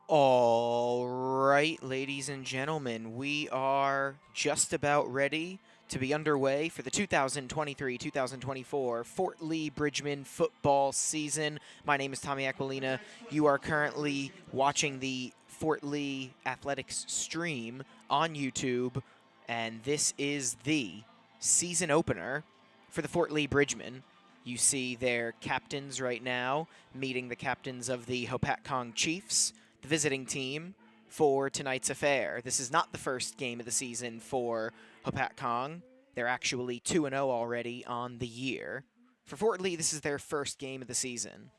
All right, ladies and gentlemen, we are just about ready to be underway for the 2023-2024 Fort Lee Bridgman football season. My name is Tommy Aquilina. You are currently watching the Fort Lee Athletics stream on YouTube, and this is the season opener for the Fort Lee Bridgman. You see their captains right now meeting the captains of the Hopatcong Chiefs, the visiting team for tonight's affair. This is not the first game of the season for Hopatcong. They're actually 2-0 already on the year. For Fort Lee, this is their first game of the season.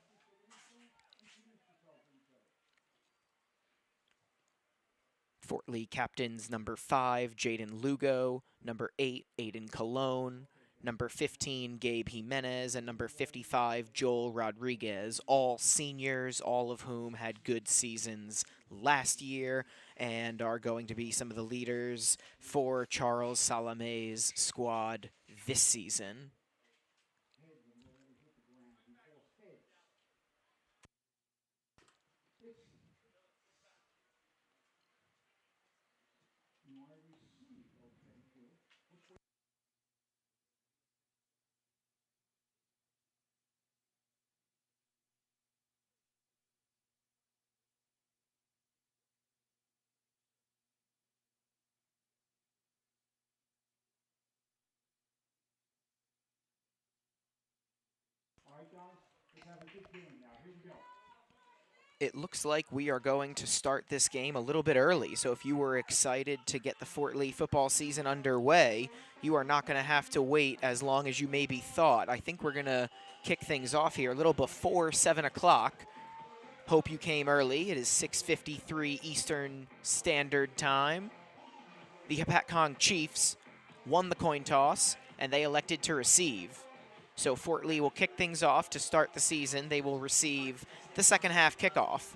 Fort Lee captains number 5, Jaden Lugo, number 8, Aiden Colon, number 15, Gabe Jimenez, and number 55, Joel Rodriguez, all seniors, all of whom had good seasons last year and are going to be some of the leaders for Charles Salame's squad this season. It looks like we are going to start this game a little bit early. So if you were excited to get the Fort Lee football season underway, you are not going to have to wait as long as you maybe thought. I think we're going to kick things off here a little before 7 o'clock. Hope you came early. It is 6:53 Eastern Standard Time. The Hopatcong Chiefs won the coin toss, and they elected to receive. So Fort Lee will kick things off to start the season. They will receive the second half kickoff.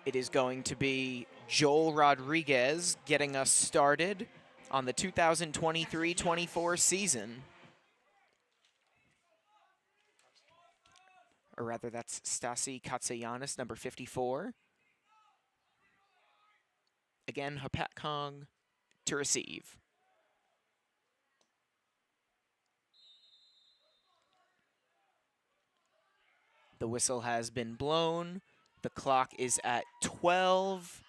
It is going to be Joel Rodriguez getting us started on the 2023-24 season. Or rather, that's Stasi Katsayanis, number 54. Again, Hopatcong to receive. The whistle has been blown. The clock is at 12.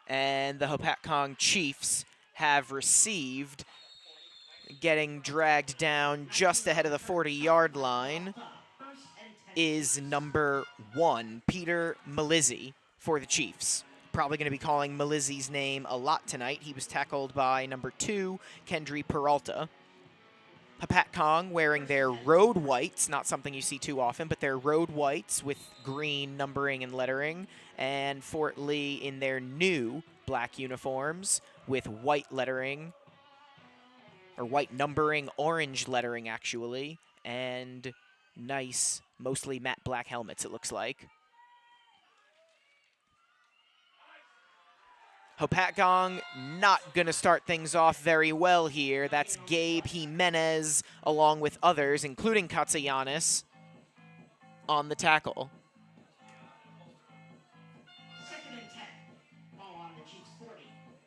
And the Hopatcong Chiefs have received, getting dragged down just ahead of the 40-yard line is number 1, Peter Melizzi for the Chiefs. Probably going to be calling Melizzi's name a lot tonight. He was tackled by number 2, Kendry Peralta. Hopatcong wearing their road whites, not something you see too often, but their road whites with green numbering and lettering, and Fort Lee in their new black uniforms with white lettering, or white numbering, orange lettering actually, and nice, mostly matte black helmets it looks like. Hopatcong not going to start things off very well here. That's Gabe Jimenez, along with others, including Katsayanis, on the tackle.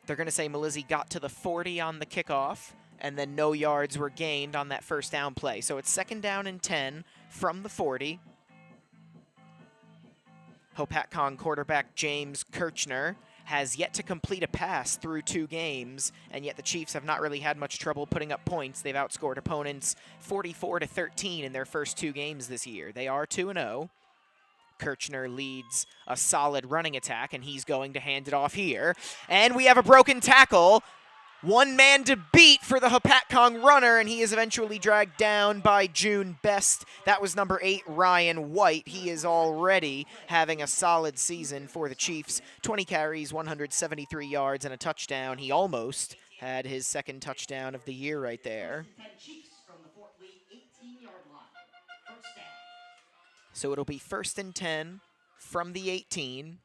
They're going to say Melizzi got to the 40 on the kickoff, and then no yards were gained on that first down play. So it's 2nd down and 10 from the 40. Hopatcong quarterback James Kirchner has yet to complete a pass through 2 games, and yet the Chiefs have not really had much trouble putting up points. They've outscored opponents 44-13 in their first 2 games this year. They are 2-0. Kirchner leads a solid running attack, and he's going to hand it off here. And we have a broken tackle. One man to beat for the Hopatcong runner, and he is eventually dragged down by June Best. That was number 8, Ryan White. He is already having a solid season for the Chiefs. 20 carries, 173 yards, and a touchdown. He almost had his second touchdown of the year right there. So it'll be 1st and 10 from the 18.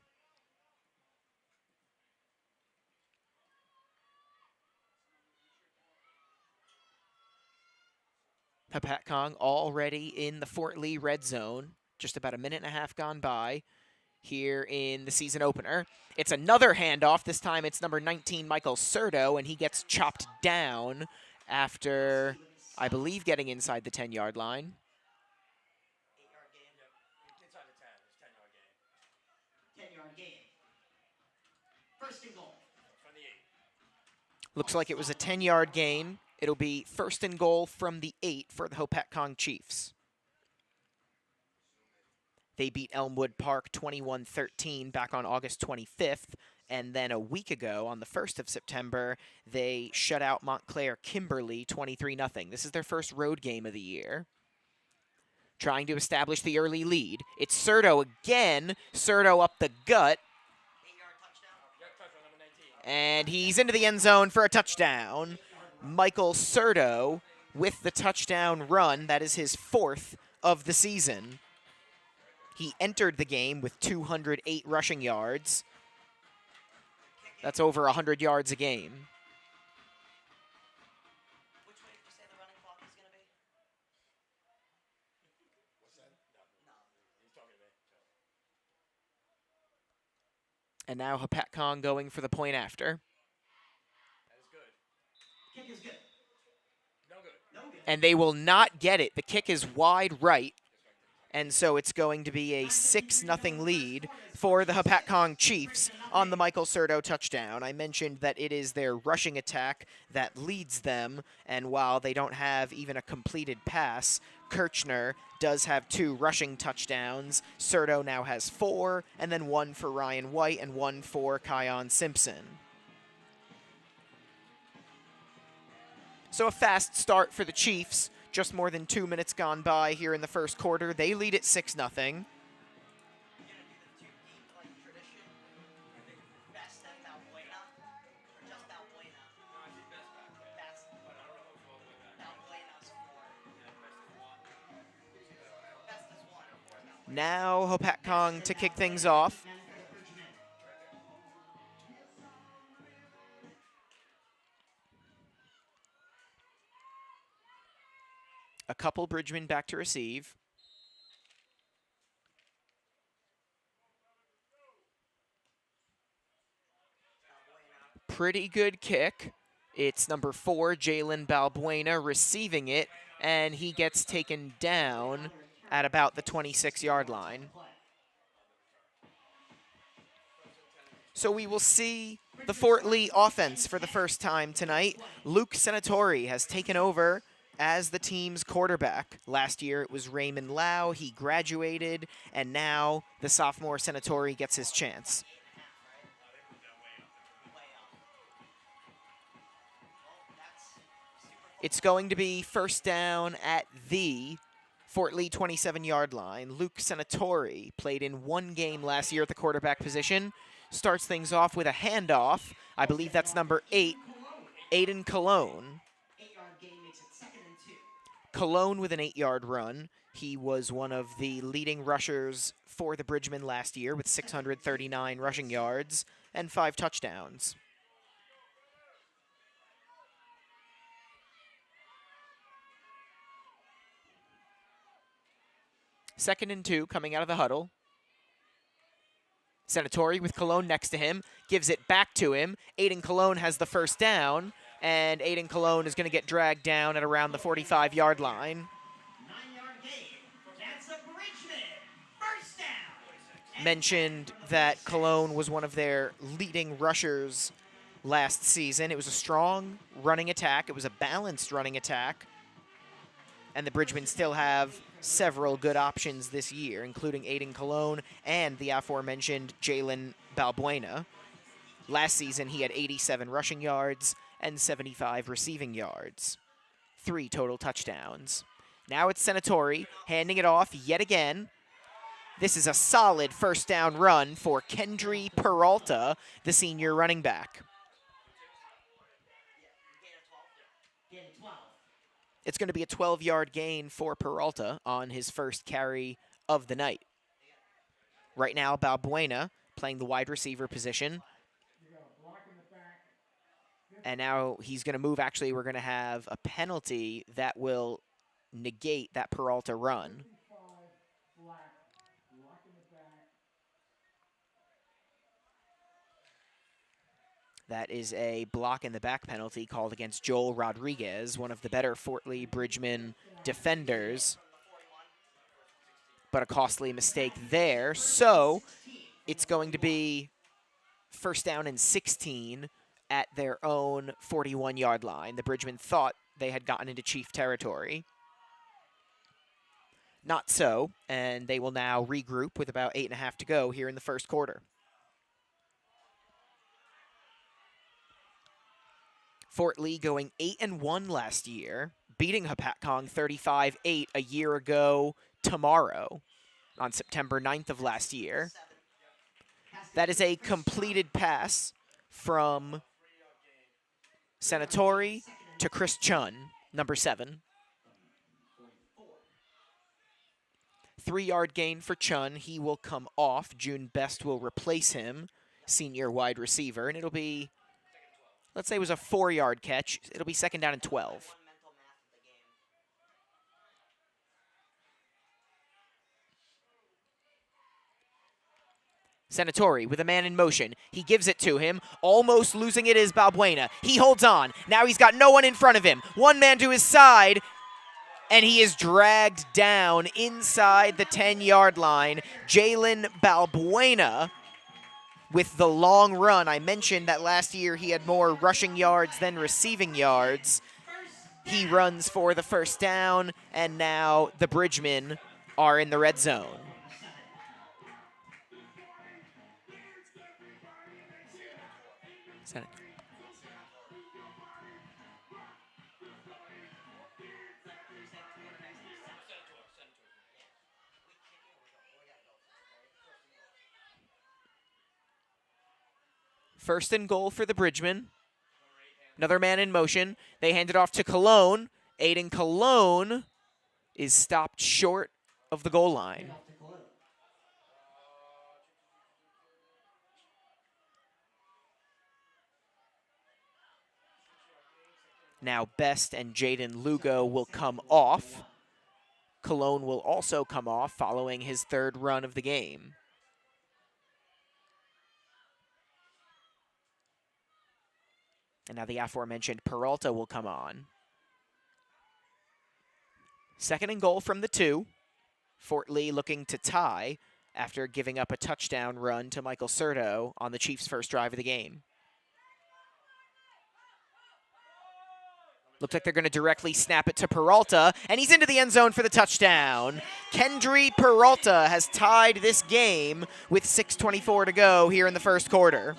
Hopatcong already in the Fort Lee red zone. Just about a minute and a half gone by here in the season opener. It's another handoff. This time it's number 19, Michael Serto, and he gets chopped down after, I believe, getting inside the 10-yard line. Looks like it was a 10-yard gain. It'll be 1st and goal from the 8 for the Hopatcong Chiefs. They beat Elmwood Park 21-13 back on August 25th. And then a week ago, on the 1st of September, they shut out Montclair Kimberly 23-0. This is their first road game of the year. Trying to establish the early lead. It's Serto again. Serto up the gut. And he's into the end zone for a touchdown. Michael Serto with the touchdown run. That is his 4th of the season. He entered the game with 208 rushing yards. That's over 100 yards a game. Which way did you say the running clock is going to be? What's that? No. He's talking to me. And now Hopatcong going for the point after. That is good. Kick is good. No good. No good. And they will not get it. The kick is wide right. And so it's going to be a 6-0 lead for the Hopatcong Chiefs on the Michael Serto touchdown. I mentioned that it is their rushing attack that leads them, and while they don't have even a completed pass, Kirchner does have 2 rushing touchdowns. Serto now has 4, and then 1 for Ryan White and 1 for Kion Simpson. So a fast start for the Chiefs. Just more than 2 minutes gone by here in the first quarter. They lead at 6-0. Now Hopatcong to kick things off. A couple Bridgman back to receive. Pretty good kick. It's number 4, Jalen Balbuena, receiving it, and he gets taken down at about the 26-yard line. So we will see the Fort Lee offense for the first time tonight. Luke Senatori has taken over as the team's quarterback. Last year it was Raymond Lau. He graduated, and now the sophomore Senatori gets his chance. It's going to be first down at the Fort Lee 27-yard line. Luke Senatori played in 1 game last year at the quarterback position. Starts things off with a handoff. I believe that's number 8, Aiden Cologne. Cologne with an 8-yard run. He was one of the leading rushers for the Bridgman last year with 639 rushing yards and 5 touchdowns. Second and 2 coming out of the huddle. Senatori with Cologne next to him, gives it back to him. Aiden Cologne has the first down, and Aiden Cologne is going to get dragged down at around the 45-yard line. 9-yard gain. That's a Bridgman. First down. Mentioned that Cologne was one of their leading rushers last season. It was a strong running attack. It was a balanced running attack. And the Bridgmen still have several good options this year, including Aiden Cologne and the aforementioned Jalen Balbuena. Last season, he had 87 rushing yards and 75 receiving yards. 3 total touchdowns. Now it's Senatori handing it off yet again. This is a solid first down run for Kendry Peralta, the senior running back. It's going to be a 12-yard gain for Peralta on his first carry of the night. Right now, Balbuena playing the wide receiver position. And now he's going to move. Actually, we're going to have a penalty that will negate that Peralta run. That is a block in the back penalty called against Joel Rodriguez, one of the better Fort Lee Bridgman defenders. But a costly mistake there. So it's going to be first down and 16 at their own 41-yard line. The Bridgmen thought they had gotten into Chief territory. Not so, and they will now regroup with about 8.5 to go here in the first quarter. Fort Lee going 8-1 last year, beating Hopatcong 35-8 a year ago tomorrow on September 9th of last year. That is a completed pass from Senatori to Chris Chun, number 7. 3-yard gain for Chun. He will come off. June Best will replace him, senior wide receiver, and it'll be, let's say it was a 4-yard catch. It'll be second down and 12. Senatori with a man in motion. He gives it to him. Almost losing it is Balbuena. He holds on. Now he's got no one in front of him. One man to his side, and he is dragged down inside the 10-yard line. Jalen Balbuena with the long run. I mentioned that last year he had more rushing yards than receiving yards. He runs for the first down, and now the Bridgmen are in the red zone. First and goal for the Bridgmen. Another man in motion. They hand it off to Cologne. Aiden Cologne is stopped short of the goal line. Now Best and Jaden Lugo will come off. Cologne will also come off following his third run of the game. And now the aforementioned Peralta will come on. Second and goal from the 2. Fort Lee looking to tie after giving up a touchdown run to Michael Serto on the Chiefs' first drive of the game. Looks like they're going to directly snap it to Peralta, and he's into the end zone for the touchdown. Kendry Peralta has tied this game with 6:24 to go here in the first quarter.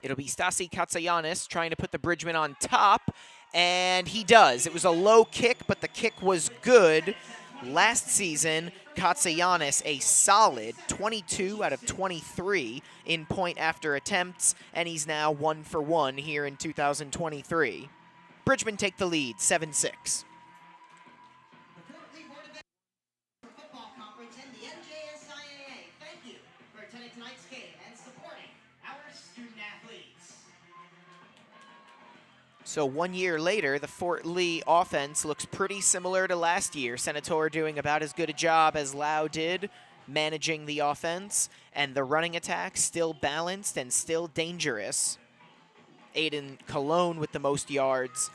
It'll be Stasi Katsayanis trying to put the Bridgmen on top, and he does. It was a low kick, but the kick was good. Last season, Katsayanis a solid 22 out of 23 in point after attempts, and he's now 1 for 1 here in 2023. Bridgmen take the lead, 7-6. So 1 year later, the Fort Lee offense looks pretty similar to last year. Senator doing about as good a job as Lau did, managing the offense, and the running attack still balanced and still dangerous. Aiden Cologne with the most yards,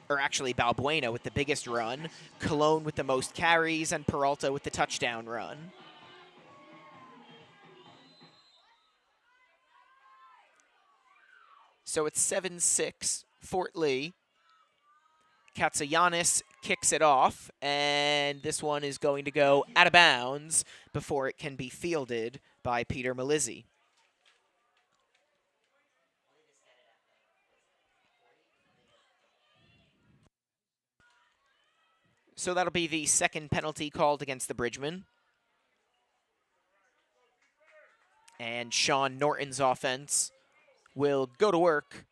or actually Balbuena with the biggest run, Cologne with the most carries, and Peralta with the touchdown run. So it's 7-6, Fort Lee. Katsayanis kicks it off, and this one is going to go out of bounds before it can be fielded by Peter Melizzi. So that'll be the second penalty called against the Bridgemen. And Sean Norton's offense will go to work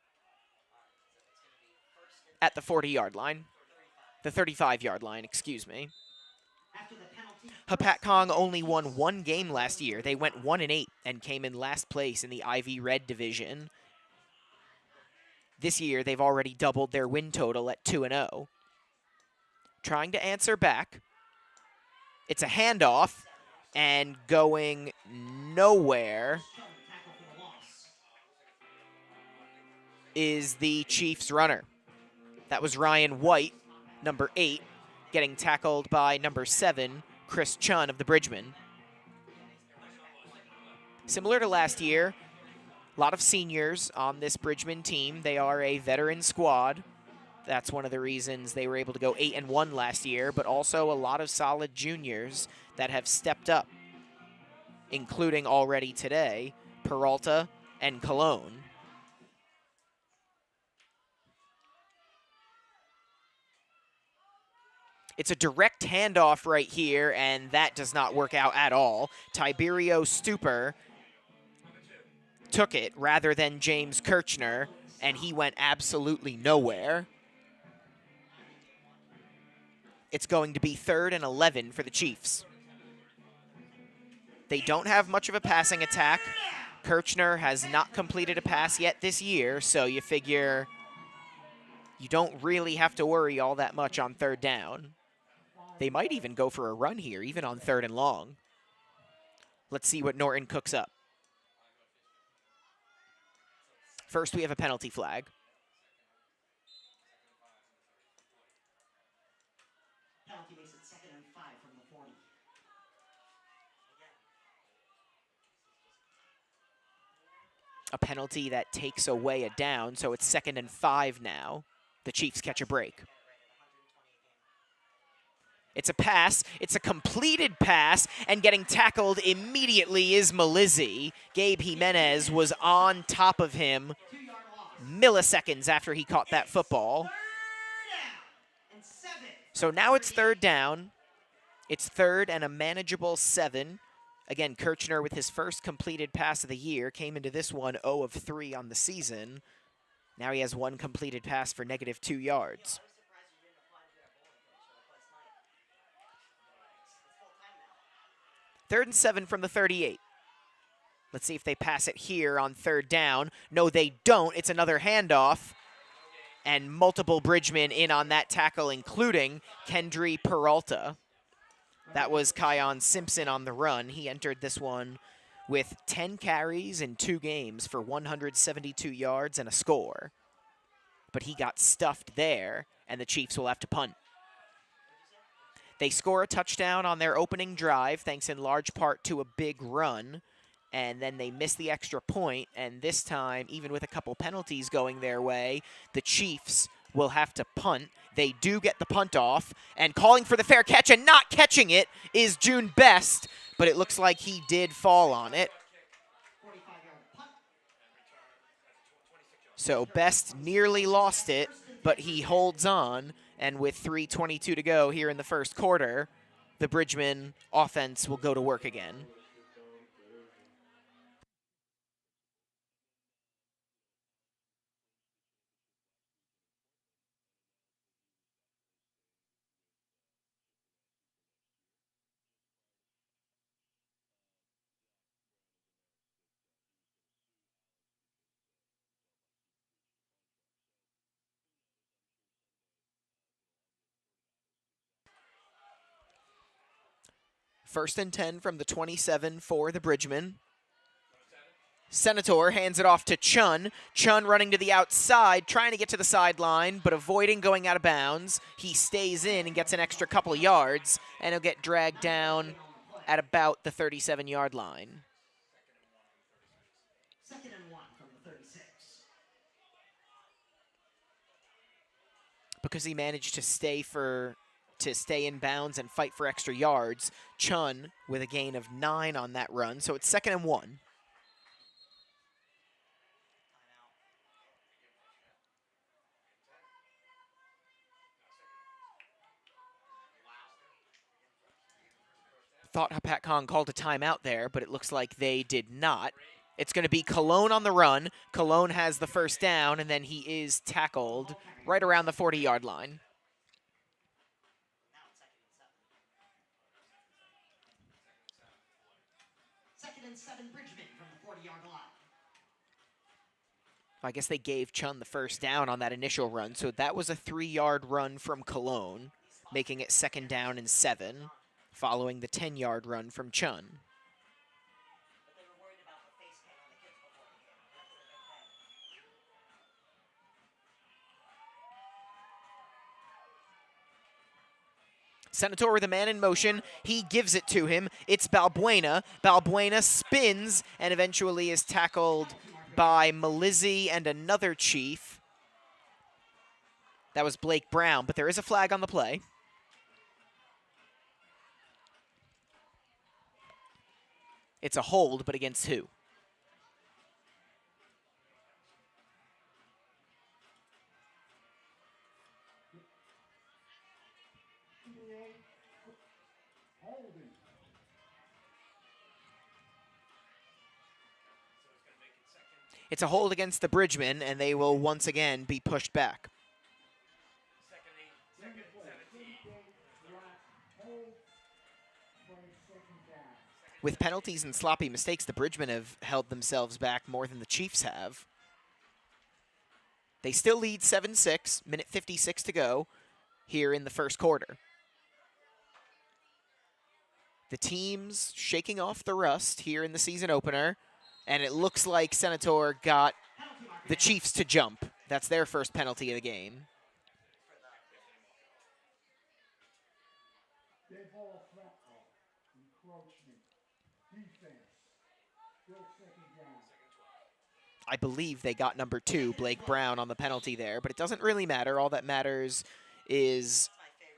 at the 40-yard line. The 35-yard line, excuse me. Hopatcong only won one game last year. They went 1-8 and came in last place in the Ivy Red division. This year, they've already doubled their win total at 2-0. Trying to answer back. It's a handoff and going nowhere is the Chiefs runner. That was Ryan White, number 8, getting tackled by number 7, Chris Chun of the Bridgemen. Similar to last year, a lot of seniors on this Bridgeman team. They are a veteran squad. That's one of the reasons they were able to go 8-1 last year, but also a lot of solid juniors that have stepped up, including already today, Peralta and Cologne. It's a direct handoff right here, and that does not work out at all. Tiberio Stuper took it rather than James Kirchner, and he went absolutely nowhere. It's going to be 3rd and 11 for the Chiefs. They don't have much of a passing attack. Kirchner has not completed a pass yet this year, so you figure you don't really have to worry all that much on 3rd down. They might even go for a run here, even on 3rd and long. Let's see what Norton cooks up. First, we have a penalty flag. Penalty makes it 2nd and 5 from the 40. A penalty that takes away a down, so it's 2nd and 5 now. The Chiefs catch a break. It's a pass. It's a completed pass, and getting tackled immediately is Melizzi. Gabe Jimenez was on top of him milliseconds after he caught that football. So now it's 3rd down. It's 3rd and a manageable 7. Again, Kirchner with his first completed pass of the year came into this one 0 of 3 on the season. Now he has one completed pass for -2 yards. 3rd and 7 from the 38. Let's see if they pass it here on 3rd down. No, they don't. It's another handoff. And multiple Bridgemen in on that tackle, including Kendry Peralta. That was Kion Simpson on the run. He entered this one with 10 carries in 2 games for 172 yards and a score. But he got stuffed there, and the Chiefs will have to punt. They score a touchdown on their opening drive, thanks in large part to a big run, and then they miss the extra point, and this time, even with a couple penalties going their way, the Chiefs will have to punt. They do get the punt off, and calling for the fair catch and not catching it is June Best, but it looks like he did fall on it. So Best nearly lost it, but he holds on, and with 3:22 to go here in the first quarter, the Bridgeman offense will go to work again. First and 10 from the 27 for the Bridgemen. Senator hands it off to Chun. Chun running to the outside, trying to get to the sideline, but avoiding going out of bounds. He stays in and gets an extra couple of yards, and he'll get dragged down at about the 37-yard line. 2nd and 1 from the 36. because he managed to stay in bounds and fight for extra yards. Chun with a gain of 9 on that run, so it's 2nd and 1. Thought Hopatcong called a timeout there, but it looks like they did not. It's going to be Cologne on the run. Cologne has the first down, and then he is tackled right around the 40-yard line. Second and 7, Bridgman from the 40-yard line. I guess they gave Chun the first down on that initial run, so that was a 3-yard run from Cologne, making it 2nd down and 7, following the 10-yard run from Chun. Senator with a man in motion. He gives it to him. It's Balbuena. Balbuena spins and eventually is tackled by Melizzi and another Chief. That was Blake Brown, but there is a flag on the play. It's a hold, but against who? It's a hold against the Bridgemen, and they will once again be pushed back. With penalties and sloppy mistakes, the Bridgemen have held themselves back more than the Chiefs have. They still lead 7-6, minute 56 to go here in the first quarter. The team's shaking off the rust here in the season opener, and it looks like Senator got the Chiefs to jump. That's their first penalty of the game. I believe they got number 2, Blake Brown, on the penalty there, but it doesn't really matter. All that matters is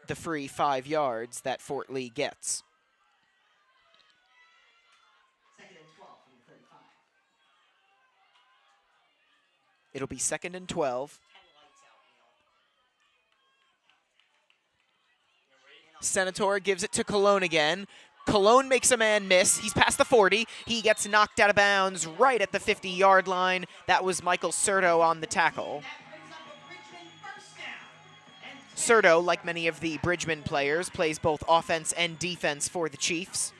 the free 5 yards that Fort Lee gets. It'll be 2nd and 12. Senator gives it to Cologne again. Cologne makes a man miss. He's past the 40. He gets knocked out of bounds right at the 50-yard line. That was Michael Serto on the tackle. Serto, like many of the Bridgman players, plays both offense and defense for the Chiefs.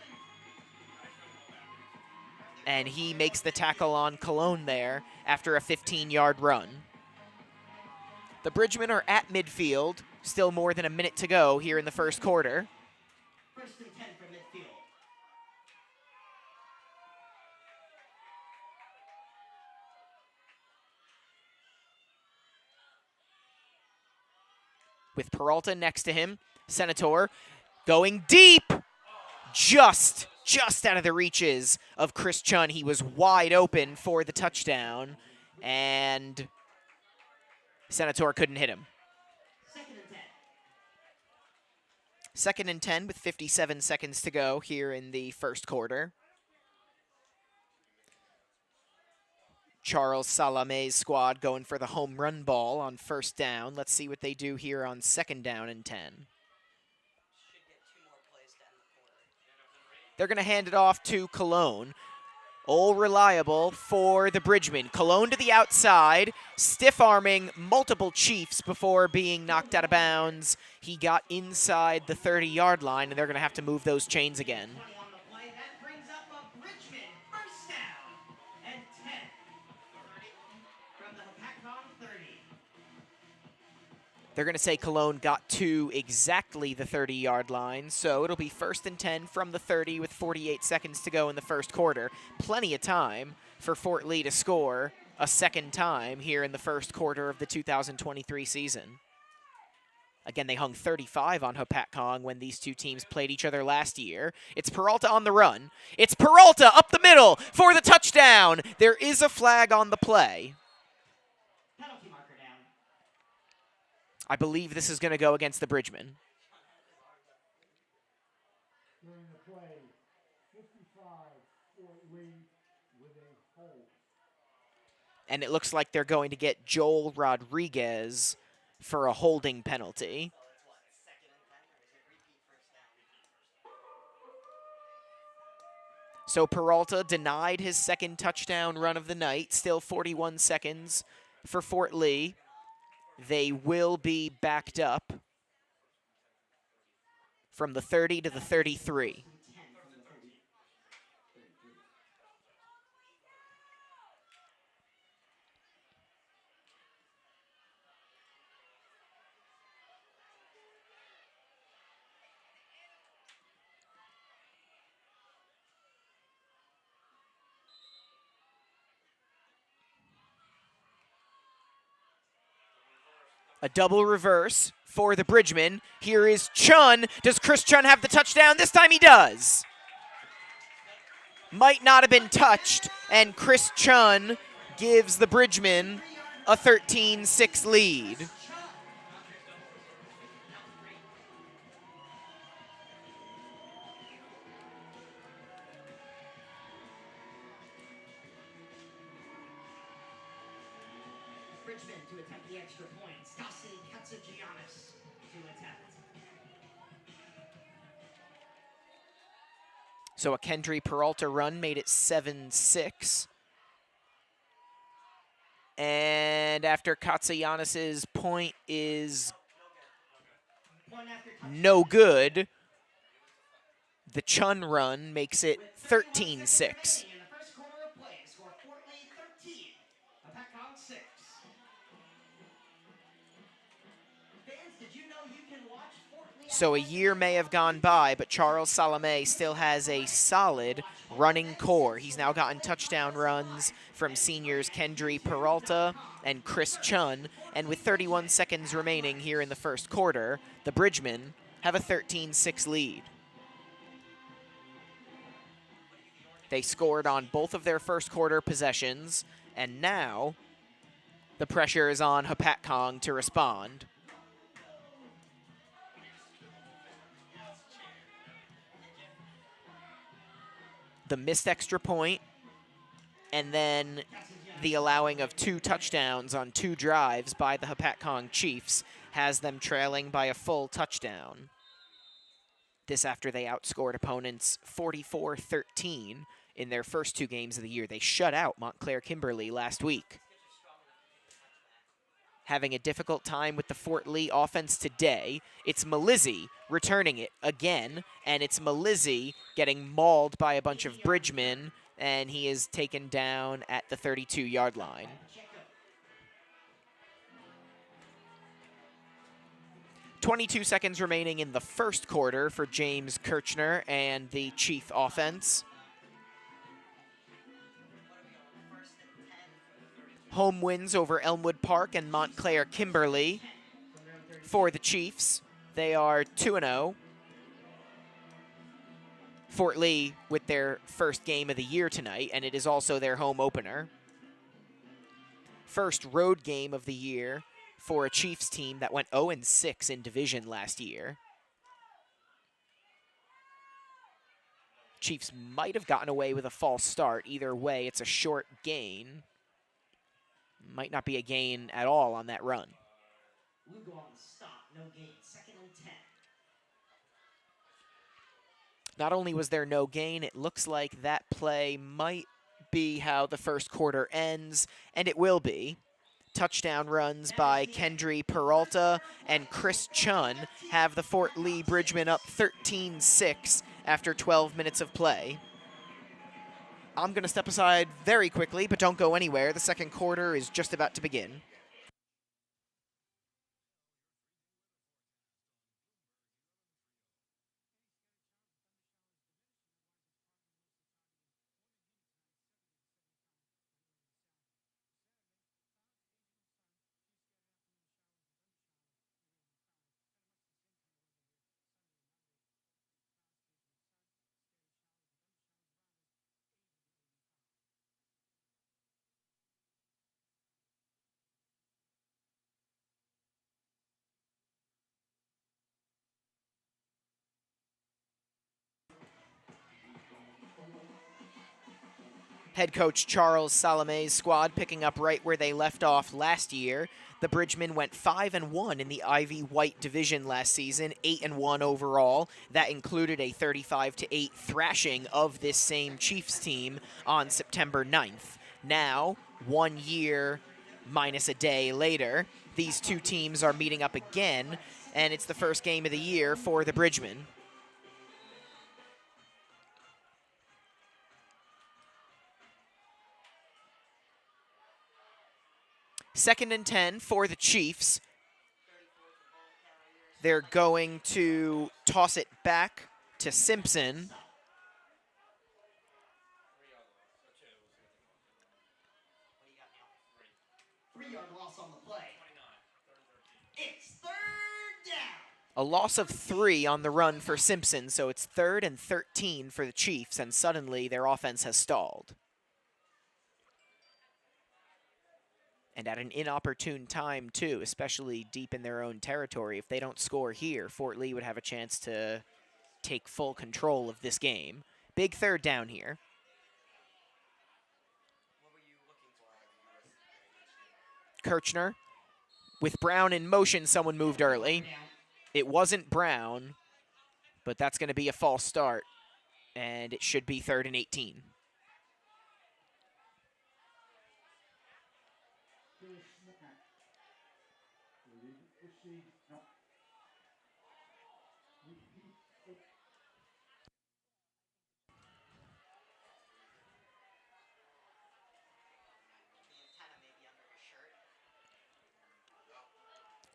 And he makes the tackle on Cologne there after a 15-yard run. The Bridgmen are at midfield. Still more than a minute to go here in the first quarter. 1st and 10 from midfield. With Peralta next to him, Senator going deep, just out of the reaches of Chris Chun. He was wide open for the touchdown, and Senator couldn't hit him. 2nd and 10 with 57 seconds to go here in the first quarter. Charles Salame's squad going for the home run ball on 1st down. Let's see what they do here on 2nd down and 10. They're going to hand it off to Cologne. All reliable for the Bridgmen. Cologne to the outside, stiff-arming multiple Chiefs before being knocked out of bounds. He got inside the 30-yard line, and they're going to have to move those chains again. That brings up a Bridgman 1st down and 10 from the Hopatcong 30. They're going to say Cologne got to exactly the 30-yard line, so it'll be 1st and 10 from the 30 with 48 seconds to go in the first quarter. Plenty of time for Fort Lee to score a second time here in the first quarter of the 2023 season. Again, they hung 35 on Hopatcong when these two teams played each other last year. It's Peralta on the run. It's Peralta up the middle for the touchdown. There is a flag on the play. I believe this is going to go against the Bridgemen. During the play, 55 Fort Lee with a hold. And it looks like they're going to get Joel Rodriguez for a holding penalty. So Peralta denied his second touchdown run of the night. Still 41 seconds for Fort Lee. They will be backed up from the 30 to the 33. A double reverse for the Bridgemen. Here is Chun. Does Chris Chun have the touchdown? This time he does. Might not have been touched, and Chris Chun gives the Bridgemen a 13-6 lead. Bridgman to attempt the extra point. Stassi Katsagiannis to attempt. So a Kendry Peralta run made it 7-6. And after Katsagiannis' point is no good, the Chun run makes it 13-6. In the first quarter of play, score Fort Lee 13, Hopatcong 6. Fans, did you know you can watch Fort Lee? So a year may have gone by, but Charles Salome still has a solid running core. He's now gotten touchdown runs from seniors Kendry Peralta and Chris Chun, and with 31 seconds remaining here in the first quarter, the Bridgemen have a 13-6 lead. They scored on both of their first quarter possessions, and now the pressure is on Hopatcong to respond. The missed extra point, and then the allowing of 2 touchdowns on 2 drives by the Hopatcong Chiefs has them trailing by a full touchdown. This after they outscored opponents 44-13 in their first 2 games of the year. They shut out Montclair Kimberly last week. Having a difficult time with the Fort Lee offense today. It's Melizzi returning it again, and it's Melizzi getting mauled by a bunch of Bridgemen, and he is taken down at the 32-yard line. 22 seconds remaining in the first quarter for James Kirchner and the Chief offense. Home wins over Elmwood Park and Montclair Kimberly for the Chiefs. They are 2-0. Fort Lee with their first game of the year tonight, and it is also their home opener. First road game of the year for a Chiefs team that went 0-6 in division last year. Chiefs might have gotten away with a false start. Either way, it's a short gain. Might not be a gain at all on that run. Lugo on the stop, no gain, 2nd and 10. Not only was there no gain, it looks like that play might be how the first quarter ends, and it will be. Touchdown runs by Kendry Peralta and Chris Chun have the Fort Lee Bridgemen up 13-6 after 12 minutes of play. I'm going to step aside very quickly, but don't go anywhere. The second quarter is just about to begin. head coach Charles Salome's squad picking up right where they left off last year. The Bridgemen went 5-1 in the Ivy White division last season, 8-1 overall. That included a 35-8 thrashing of this same Chiefs team on September 9th. Now, 1 year minus a day later, these two teams are meeting up again, and it's the first game of the year for the Bridgemen. Second and 10 for the Chiefs. They're going to toss it back to Simpson. 3-yard loss on the play. It's 3rd down. A loss of 3 on the run for Simpson, so it's 3rd and 13 for the Chiefs, and suddenly their offense has stalled. And at an inopportune time, too, especially deep in their own territory. If they don't score here, Fort Lee would have a chance to take full control of this game. Big 3rd down here. Kirchner with Brown in motion. Someone moved early. It wasn't Brown, but that's going to be a false start, and it should be 3rd and 18.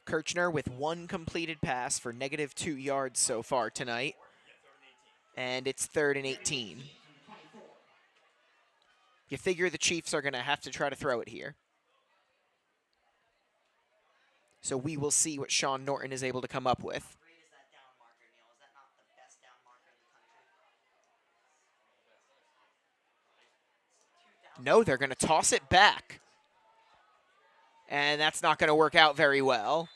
Kirchner with 1 completed pass for -2 yards so far tonight. And it's 3rd and 18. You figure the Chiefs are going to have to try to throw it here. So we will see what Sean Norton is able to come up with. No, they're going to toss it back. And that's not going to work out very well.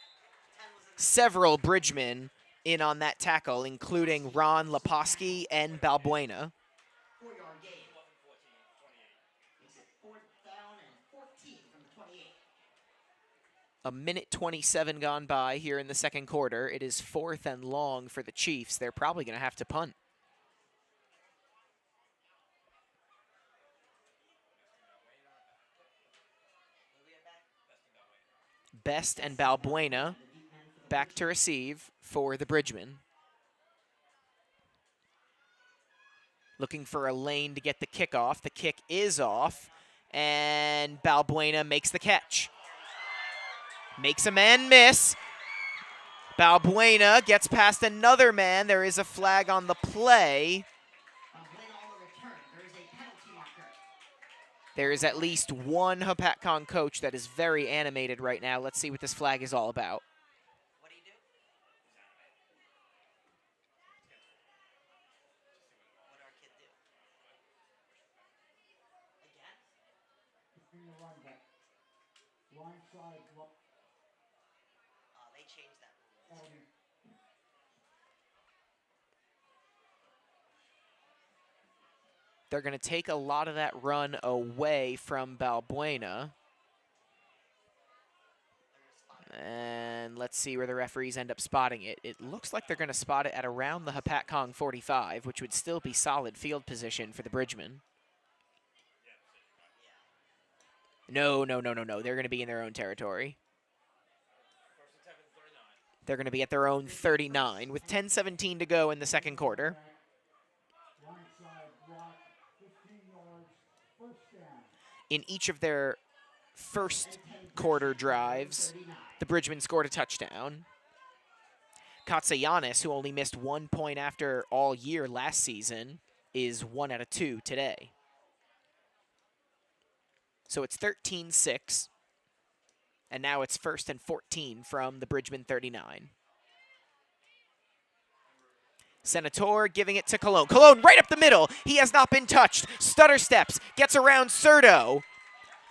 Several Bridgemen in on that tackle, including Ron Leposki and Balbuena. 4-yard gain. It's 4th down and 14 from the 28. A minute 27 gone by here in the second quarter. It is 4th and long for the Chiefs. They're probably going to have to punt. Best and Balbuena back to receive for the Bridgemen. Looking for a lane to get the kickoff. The kick is off, and Balbuena makes the catch. Makes a man miss. Balbuena gets past another man. There is a flag on the play. There is at least one Hopatcong coach that is very animated right now. Let's see what this flag is all about. What do you do? What did our kid do? Again? They changed that rule. They're going to take a lot of that run away from Balbuena. And let's see where the referees end up spotting it. It looks like they're going to spot it at around the Hopatcong 45, which would still be solid field position for the Bridgemen. No. They're going to be in their own territory. They're going to be at their own 39 with 10:17 to go in the second quarter. In each of their first quarter drives, the Bridgemen scored a touchdown. Katsayanis, who only missed 1 point after all year last season, is 1 out of 2 today. So it's 13-6. And now it's 1st and 14 from the Bridgemen 39. Senator giving it to Cologne. Cologne right up the middle. He has not been touched. Stutter steps. Gets around Serto.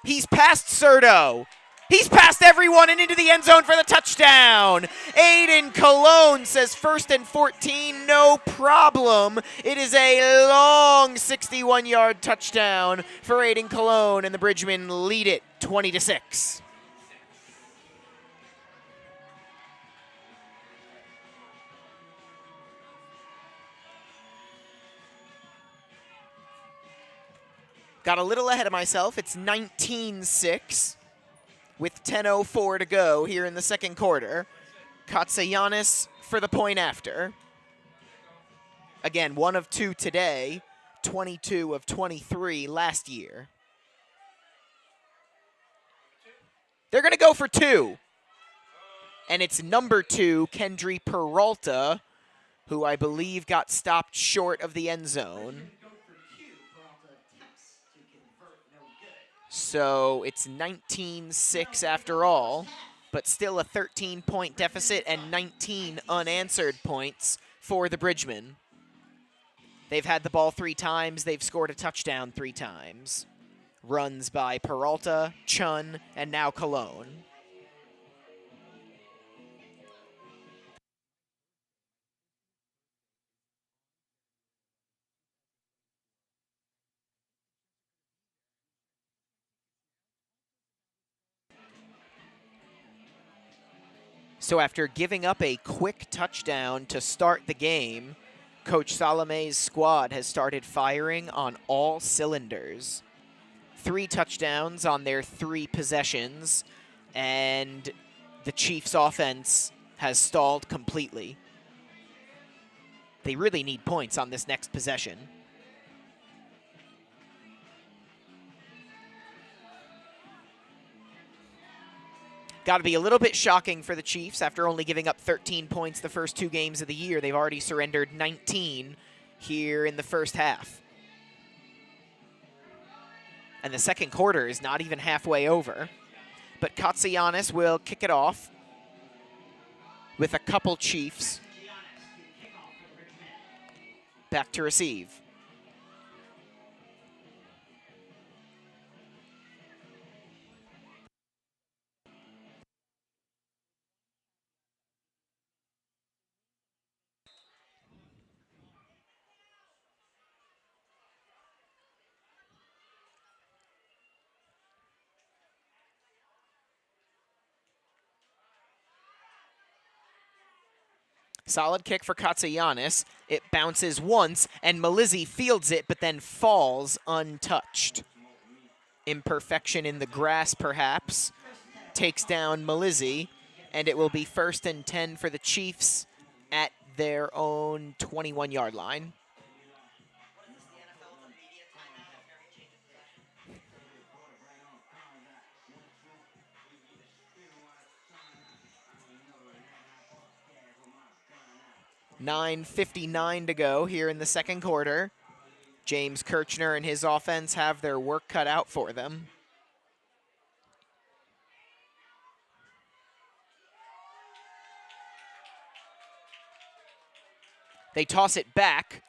He's past Serto. He's past everyone and into the end zone for the touchdown. Aiden Cologne says 1st and 14, no problem. It is a long 61-yard touchdown for Aiden Cologne, and the Bridgemen lead it 20-6. Got a little ahead of myself. It's 19-6 with 10:04 to go here in the second quarter. Katsayanis for the point after. Again, 1 of 2 today, 22 of 23 last year. They're going to go for 2. And it's number 2, Kendry Peralta, who I believe got stopped short of the end zone. So it's 19-6 after all, but still a 13-point deficit and 19 unanswered points for the Bridgemen. They've had the ball 3 times. They've scored a touchdown 3 times. Runs by Peralta, Chun, and now Cologne. So after giving up a quick touchdown to start the game, Coach Salome's squad has started firing on all cylinders. 3 touchdowns on their 3 possessions, and the Chiefs' offense has stalled completely. They really need points on this next possession. Got to be a little bit shocking for the Chiefs after only giving up 13 points the first 2 games of the year. They've already surrendered 19 here in the first half. And the second quarter is not even halfway over. But Katsayanis will kick it off with a couple Chiefs back to receive. Solid kick for Katsayanis. It bounces once, and Malizzi fields it, but then falls untouched. Imperfection in the grass, perhaps, takes down Malizzi, and it will be 1st and 10 for the Chiefs at their own 21-yard line. $9:59 to go here in the second quarter. James Kirchner and his offense have their work cut out for them. They toss it back,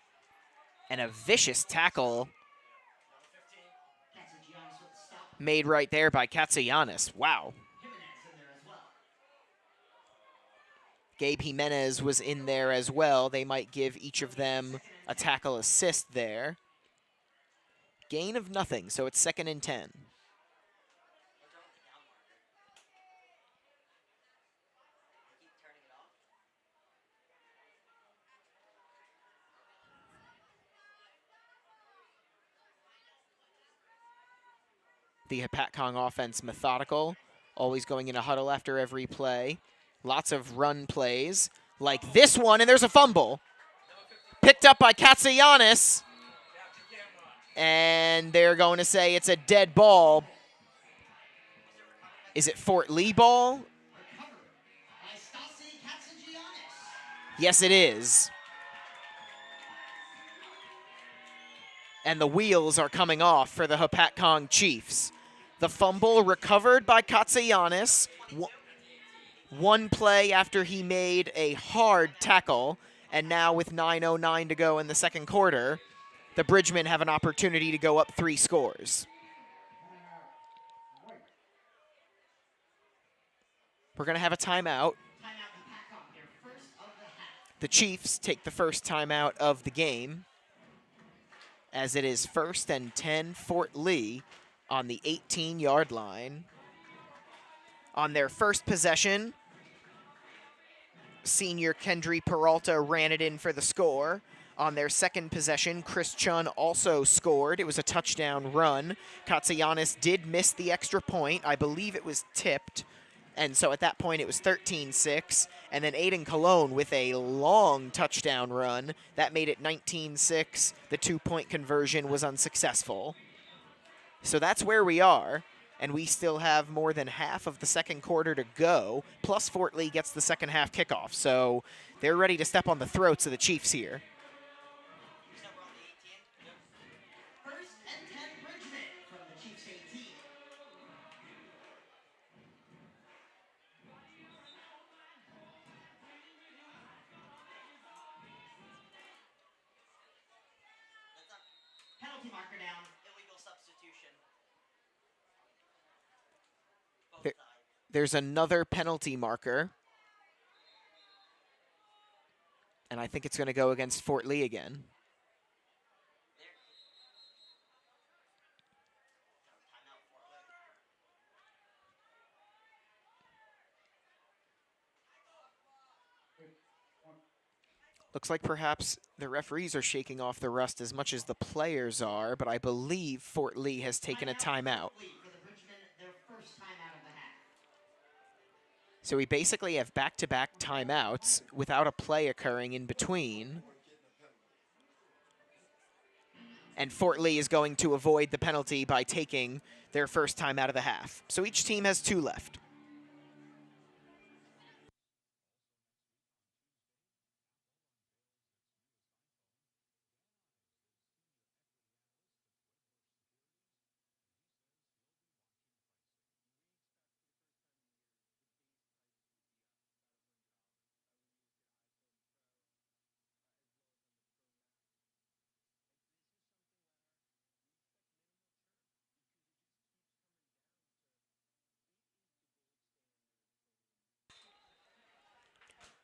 and a vicious tackle made right there by Katsayanis. Wow. Gabe Jimenez was in there as well. They might give each of them a tackle assist there. Gain of nothing, so it's 2nd and 10. The Hopatcong offense methodical, always going in a huddle after every play. Lots of run plays like this one, and there's a fumble. Picked up by Katsayanis, and they're going to say it's a dead ball. Is it Fort Lee ball? Yes, it is. And the wheels are coming off for the Hopatcong Chiefs. The fumble recovered by Katsayanis. One play after he made a hard tackle, and now with 9:09 to go in the second quarter, the Bridgemen have an opportunity to go up 3 scores. We're going to have a timeout. The Chiefs take the first timeout of the game, as it is 1st and 10 Fort Lee on the 18-yard line. On their first possession, senior Kendry Peralta ran it in for the score. On their second possession, Chris Chun also scored. It was a touchdown run. Katsayanis did miss the extra point. I believe it was tipped. And so at that point, it was 13-6. And then Aiden Colon with a long touchdown run. That made it 19-6. The two-point conversion was unsuccessful. So that's where we are. And we still have more than half of the second quarter to go. Plus Fort Lee gets the second half kickoff. So they're ready to step on the throats of the Chiefs here. First and 10 Bridgman from the Chiefs 18. Penalty marker down. Illegal substitution. There's another penalty marker. And I think it's going to go against Fort Lee again. Looks like perhaps the referees are shaking off the rust as much as the players are, but I believe Fort Lee has taken a timeout. So we basically have back-to-back timeouts without a play occurring in between. And Fort Lee is going to avoid the penalty by taking their first time out of the half. So each team has 2 left.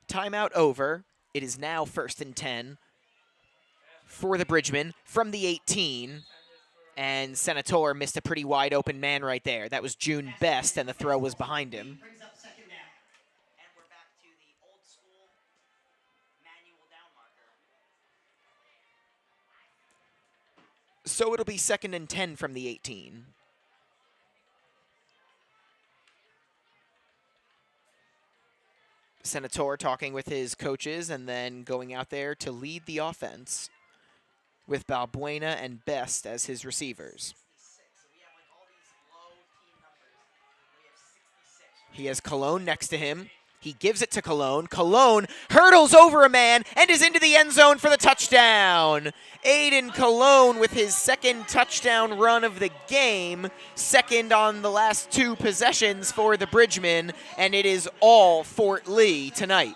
Timeout over. It is now 1st and 10 for the Bridgmen from the 18. And Senator missed a pretty wide open man right there. That was June Best, and the throw was behind him. Brings up second down. And we're back to the old school manual down marker. So it'll be 2nd and 10 from the 18. Senator talking with his coaches and then going out there to lead the offense with Balbuena and Best as his receivers. He has Colon next to him. He gives it to Colon. Colon hurdles over a man and is into the end zone for the touchdown. Aiden Colon with his second touchdown run of the game, second on the last 2 possessions for the Bridgmen, and it is all Fort Lee tonight.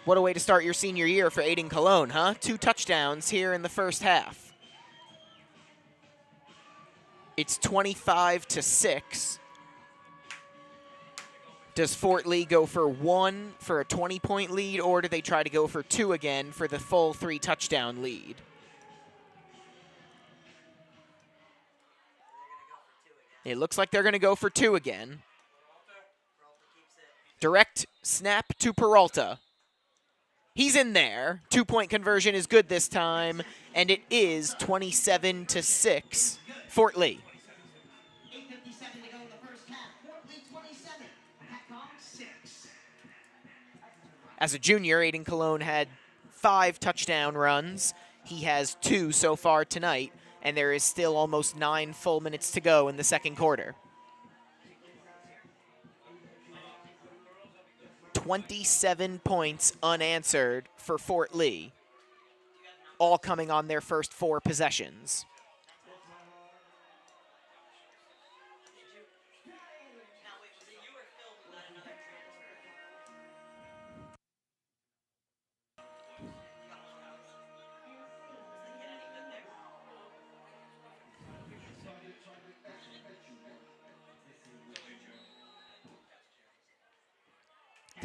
What a way to start your senior year for Aiden Colon, huh? 2 touchdowns here in the first half. It's 25-6. Does Fort Lee go for 1 for a 20-point lead, or do they try to go for 2 again for the full 3-touchdown lead? It looks like they're going to go for 2 again. Direct snap to Peralta. He's in there. 2-point conversion is good this time, and it is 27-6, Fort Lee. 8:57 to go in the first half. Fort Lee 27, Hopatcong 6. As a junior, Aiden Colon had 5 touchdown runs. He has 2 so far tonight, and there is still almost 9 full minutes to go in the second quarter. 27 points unanswered for Fort Lee, all coming on their first 4 possessions.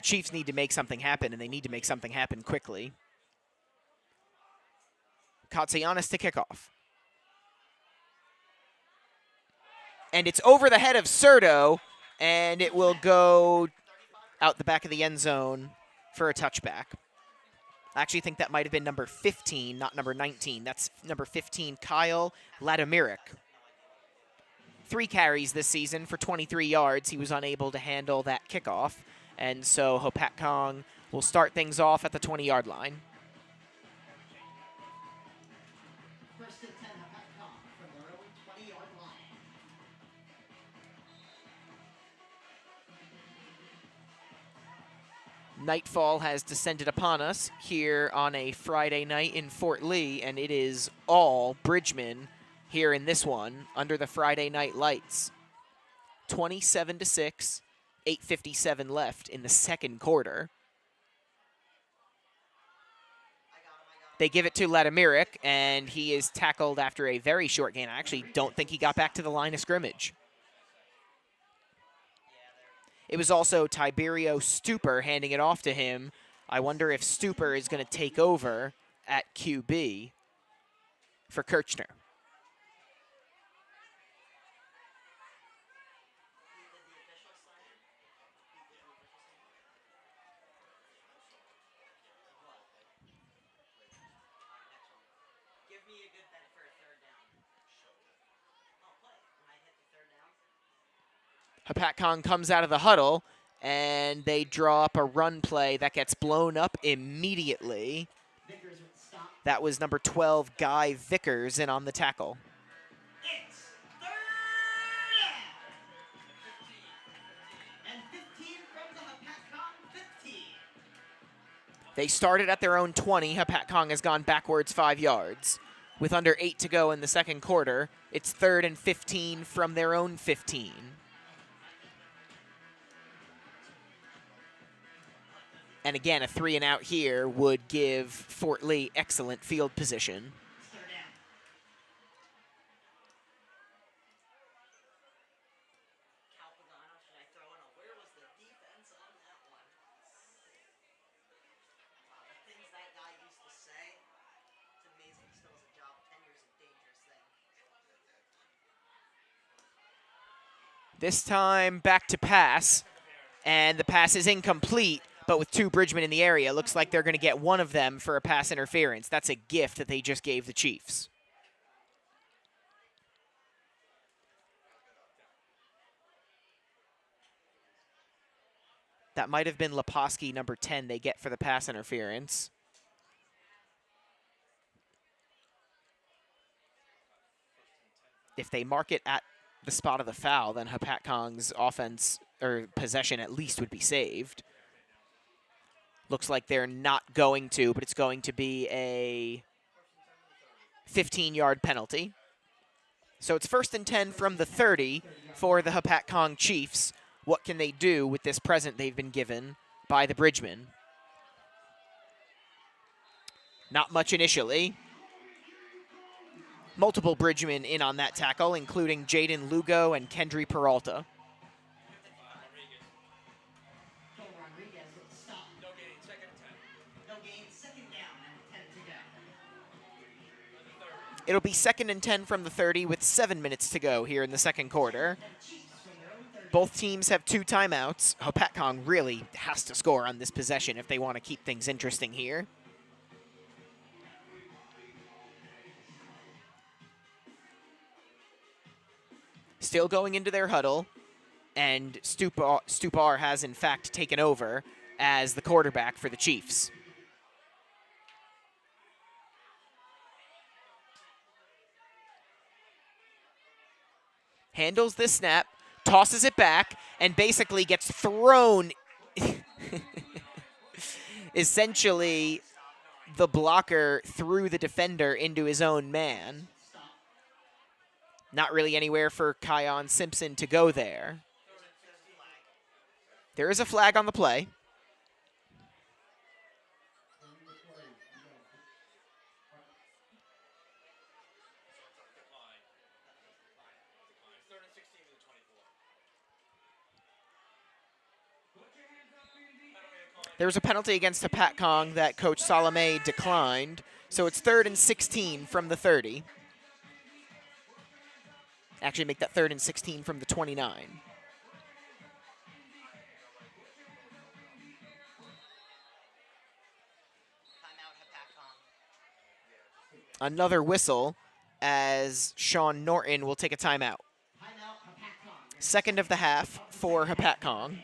The Chiefs need to make something happen, and they need to make something happen quickly. Katsianis to kick off. And it's over the head of Serto, and it will go out the back of the end zone for a touchback. I actually think that might have been number 15, not number 19. That's number 15, Kyle Ladimiric. 3 carries this season for 23 yards. He was unable to handle that kickoff, and so Hopatcong will start things off at the 20-yard line. First and 10, Hopatcong from their own 20-yard line. Nightfall has descended upon us here on a Friday night in Fort Lee, and it is all Bridgman here in this one under the Friday night lights. 27-6, 8:57 left in the second quarter. They give it to Ladimiric, and he is tackled after a very short gain. I actually don't think he got back to the line of scrimmage. It was also Tiberio Stuper handing it off to him. I wonder if Stuper is going to take over at QB for Kirchner. Give me a good bet for a third down. Oh, play. When I hit the third down. Hopatcong comes out of the huddle, and they draw up a run play that gets blown up immediately. Vickers with stop. That was number 12, Guy Vickers, in on the tackle. It's third down. And 15 from the Hopatcong 15. They started at their own 20. Hopatcong has gone backwards 5 yards. With under 8 to go in the second quarter, it's 3rd and 15 from their own 15. And again, a 3 and out here would give Fort Lee excellent field position. Third down. Calpagano, should I throw in a where was the defense on that one? The things that guy used to say, it's amazing he still has a job. 10 years is a dangerous thing. This time back to pass, and the pass is incomplete, but with 2 Bridgmen in the area, looks like they're going to get one of them for a pass interference. That's a gift that they just gave the Chiefs. That might have been Leposki, number 10, they get for the pass interference. If they mark it at the spot of the foul, then Hopatcong's offense or possession at least would be saved. Looks like they're not going to, but it's going to be a 15-yard penalty. So it's 1st and 10 from the 30 for the Hopatcong Chiefs. What can they do with this present they've been given by the Bridgmen? Not much initially. Multiple Bridgmen in on that tackle, including Jaden Lugo and Kendry Peralta. Rodriguez with the stop. No gain, second down and 10 to go. It'll be 2nd and 10 from the 30 with 7 minutes to go here in the second quarter. Both teams have 2 timeouts. Hopatcong really has to score on this possession if they want to keep things interesting here. Still going into their huddle, and Stupar has in fact taken over as the quarterback for the Chiefs. Handles this snap, tosses it back, and basically gets thrown essentially the blocker through the defender into his own man. Not really anywhere for Kion Simpson to go there. There is a flag on the play. There was a penalty against Hopatcong that Coach Salome declined, so it's 3rd and 16 from the 30. Actually, make that 3rd and 16 from the 29. Timeout, Hopatcong. Another whistle as Sean Norton will take a timeout. Timeout, Hopatcong. Second of the half for Hopatcong.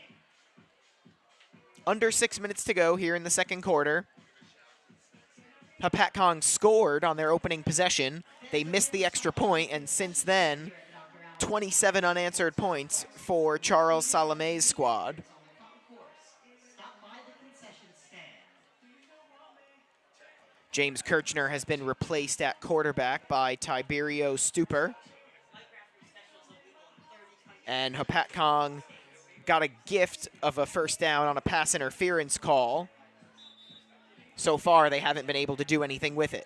Under 6 minutes to go here in the second quarter. Hopatcong scored on their opening possession. They missed the extra point, and since then, 27 unanswered points for Charles Salome's squad. Stop by the concession stand. James Kirchner has been replaced at quarterback by Tiberio Stuper. And Hopatcong got a gift of a first down on a pass interference call. So far, they haven't been able to do anything with it.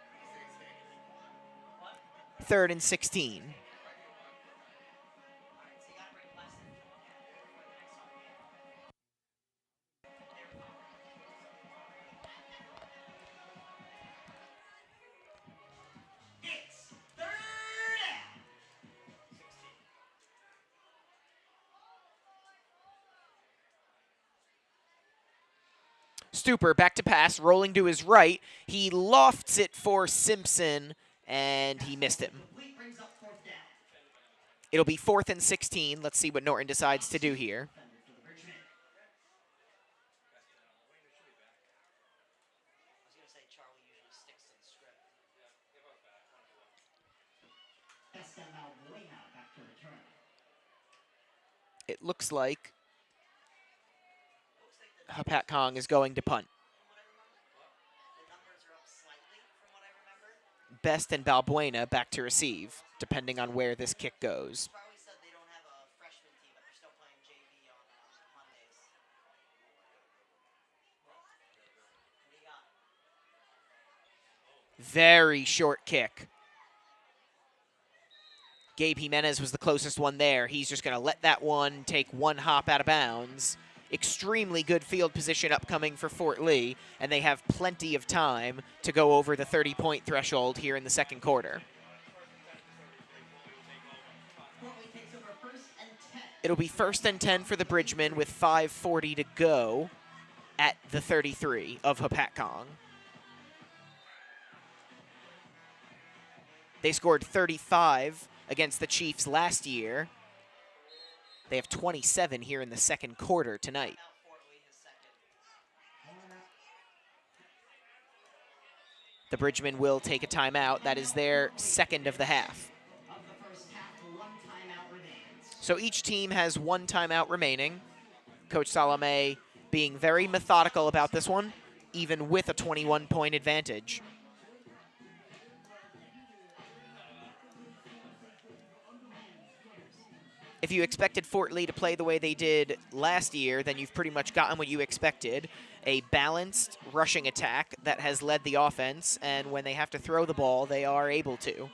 3rd and 16. It's third down. Stuper back to pass, rolling to his right. He lofts it for Simpson, and he missed him. Complete brings up fourth down. It'll be 4th and 16. Let's see what Norton decides to do here. Defender for the Bridgemen. I was going to say Charlie usually sticks to the script. Esta Malbuena back to return. It looks like Hopatcong is going to punt. The numbers are up slightly from what I remember. Best and Balbuena back to receive, depending on where this kick goes. Charlie said they don't have a freshman team, but they're still playing JV on Mondays. What do you got? Very short kick. Gabe Jimenez was the closest one there. He's just going to let that one take one hop out of bounds. Extremely good field position upcoming for Fort Lee, and they have plenty of time to go over the 30-point threshold here in the second quarter. Fort Lee takes over 1st and 10. It'll be 1st and 10 for the Bridgemen with 5:40 to go at the 33 of Hopatcong. They scored 35 against the Chiefs last year. They have 27 here in the second quarter tonight. Timeout, Fort Lee, his second. The Bridgemen will take a timeout. That is their second of the half. Of the first half, 1 timeout remains. So each team has 1 timeout remaining. Coach Salome being very methodical about this one, even with a 21-point advantage. If you expected Fort Lee to play the way they did last year, then you've pretty much gotten what you expected. A balanced rushing attack that has led the offense, and when they have to throw the ball, they are able to.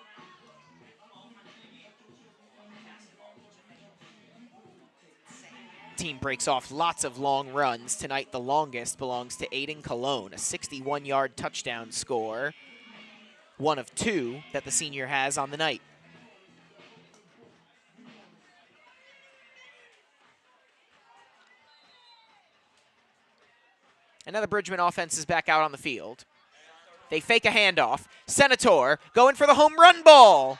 Team breaks off lots of long runs. Tonight, the longest belongs to Aiden Colon, a 61-yard touchdown score. One of 2 that the senior has on the night. And now the Bridgeman offense is back out on the field. They fake a handoff. Senator going for the home run ball.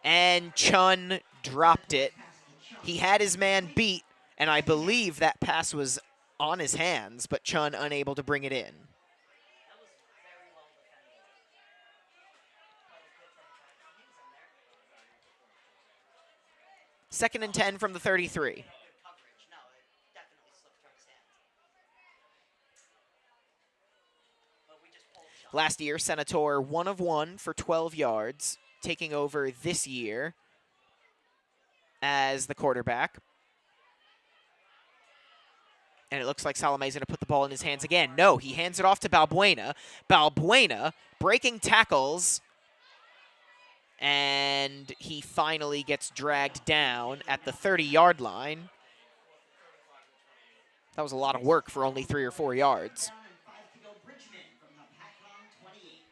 And Chun dropped it. He had his man beat, and I believe that pass was on his hands, but Chun unable to bring it in. That was very well defended. He was in there. 2nd and 10 from the 33. Good coverage. No, it definitely slipped from his hands. But we just pulled shot. Last year, Senator 1 of 1 for 12 yards, taking over this year as the quarterback. And it looks like Salome's going to put the ball in his hands again. No, he hands it off to Balbuena. Balbuena breaking tackles. And he finally gets dragged down at the 30-yard line. That was a lot of work for only 3 or 4 yards. Down and 5 to go. Bridgman from the Hopatcong 28.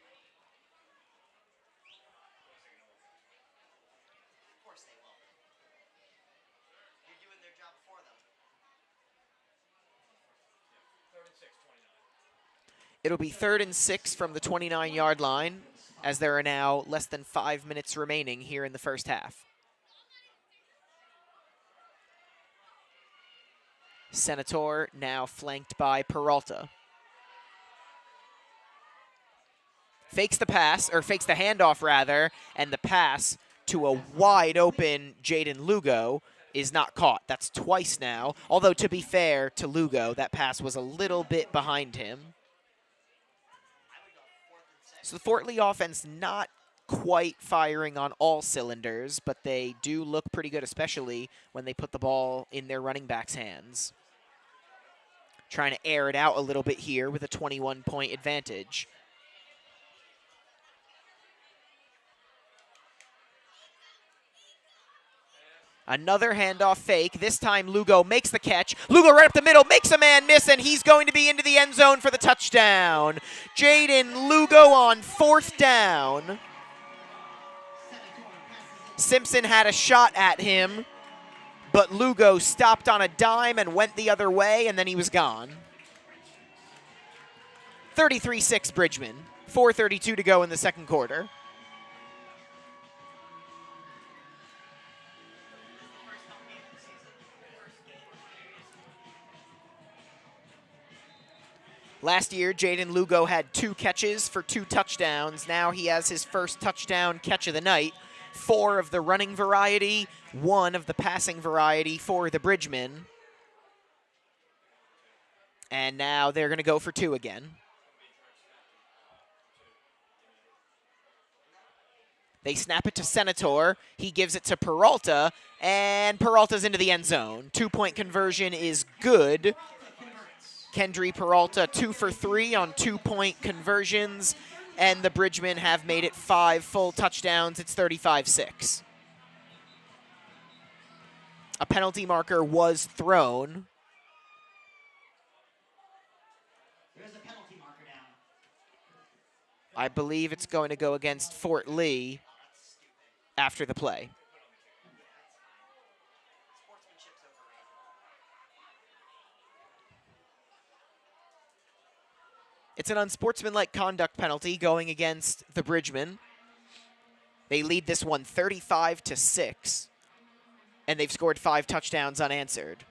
Of course they will. You're doing their job for them. It'll be 3rd and 6 from the 29-yard line, as there are now less than 5 minutes remaining here in the first half. Senator now flanked by Peralta. Fakes the pass, or fakes the handoff rather, and the pass to a wide open Jaden Lugo is not caught. That's twice now, although to be fair to Lugo, that pass was a little bit behind him. So the Fort Lee offense not quite firing on all cylinders, but they do look pretty good, especially when they put the ball in their running backs' hands. Trying to air it out a little bit here with a 21-point advantage. Another handoff fake. This time Lugo makes the catch. Lugo right up the middle, makes a man miss, and he's going to be into the end zone for the touchdown. Jaden Lugo on 4th down. Simpson had a shot at him, but Lugo stopped on a dime and went the other way, and then he was gone. 33-6 Bridgman. 4:32 to go in the second quarter. Last year, Jaden Lugo had 2 catches for 2 touchdowns. Now he has his first touchdown catch of the night. 4 of the running variety, 1 of the passing variety for the Bridgmen. And now they're going to go for 2 again. They snap it to Senator. He gives it to Peralta, and Peralta's into the end zone. 2-point conversion is good. Kendry Peralta 2 for 3 on 2-point conversions, and the Bridgmen have made it 5 full touchdowns. It's 35-6. A penalty marker was thrown. There's a penalty marker down. I believe it's going to go against Fort Lee after the play. Sportsmanship's overrated. It's an unsportsmanlike conduct penalty going against the Bridgmen. They lead this one 35-6, and they've scored 5 touchdowns unanswered.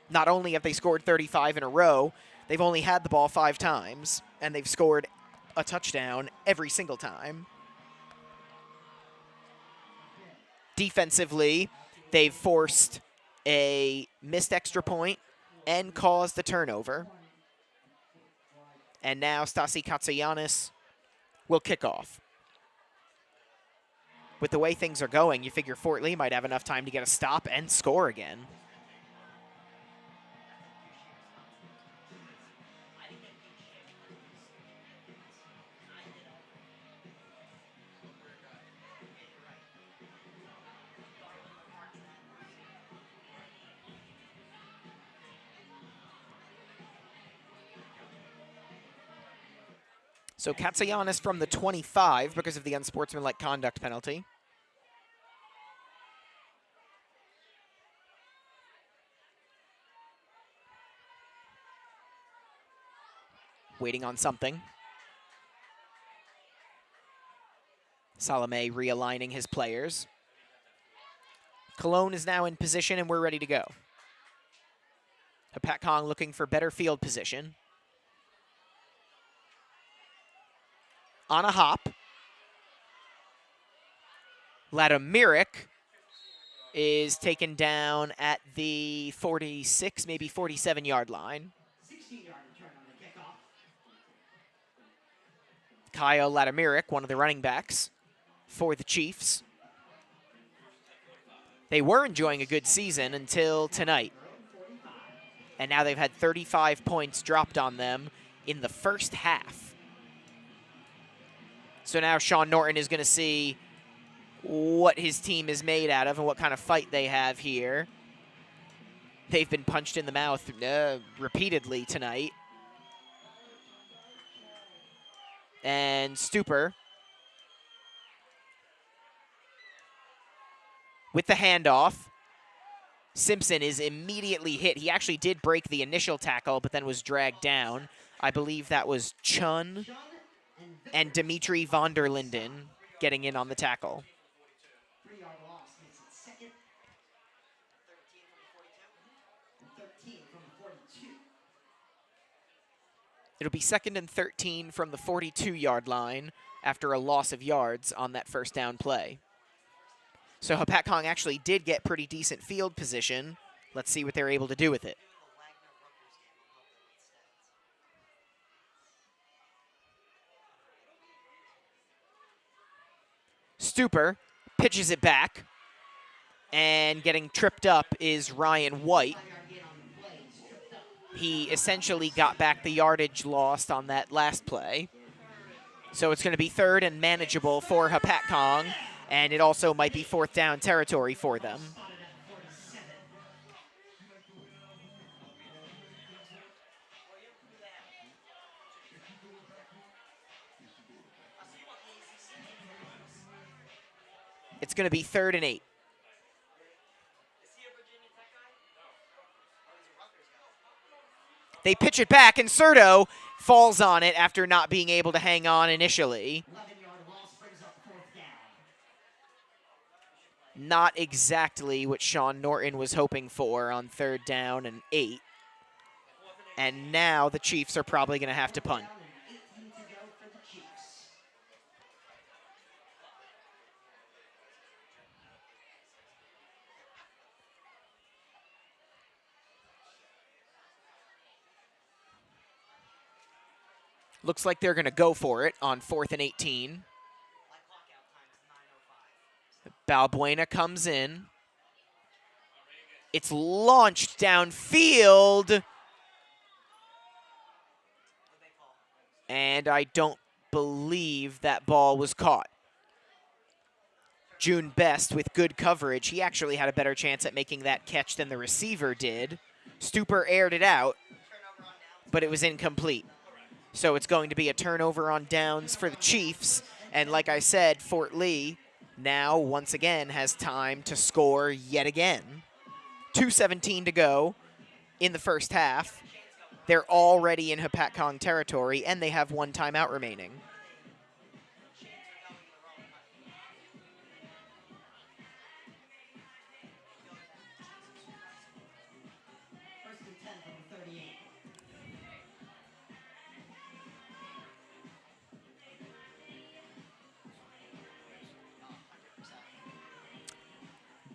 Not only have they scored 35 in a row, they've only had the ball 5 times, and they've scored a touchdown every single time. Defensively, they've forced a missed extra point and caused the turnover. And now Stasi Katsayanis will kick off. With the way things are going, you figure Fort Lee might have enough time to get a stop and score again. So Katsayanis from the 25 because of the unsportsmanlike conduct penalty. Waiting on something. Salome realigning his players. Cologne is now in position and we're ready to go. Hopatcong looking for better field position. On a hop. Ladimiric is taken down at the 46, maybe 47-yard line. 16-yard return on the kickoff. Kyle Ladimiric, one of the running backs for the Chiefs. They were enjoying a good season until tonight. And now they've had 35 points dropped on them in the first half. So now Sean Norton is going to see what his team is made out of and what kind of fight they have here. They've been punched in the mouth repeatedly tonight. And Stuper with the handoff. Simpson is immediately hit. He actually did break the initial tackle, but then was dragged down. I believe that was Chun and Dimitri von der Linden getting in on the tackle. 3-yard loss makes it second. 13 from the 42. It'll be 2nd and 13 from the 42-yard line after a loss of yards on that first down play. So Hopatcong actually did get pretty decent field position. Let's see what they're able to do with it. Stuper pitches it back, and getting tripped up is Ryan White. He essentially got back the yardage lost on that last play. So it's going to be 3rd and manageable for Hopatcong, and it also might be 4th down territory for them. It's going to be 3rd and 8. They pitch it back, and Serto falls on it after not being able to hang on initially. 11-yard loss brings up 4th down. Not exactly what Sean Norton was hoping for on 3rd down and 8. And now the Chiefs are probably going to have to punt. 18 to go for the Chiefs. Looks like they're going to go for it on 4th and 18. Balbuena comes in. It's launched downfield. And I don't believe that ball was caught. June Best with good coverage. He actually had a better chance at making that catch than the receiver did. Stuper aired it out, but it was incomplete. So it's going to be a turnover on downs for the Chiefs. And like I said, Fort Lee now once again has time to score yet again. 2:17 to go in the first half. They're already in Hopatcong territory, and they have 1 timeout remaining. First and 10 from the 38.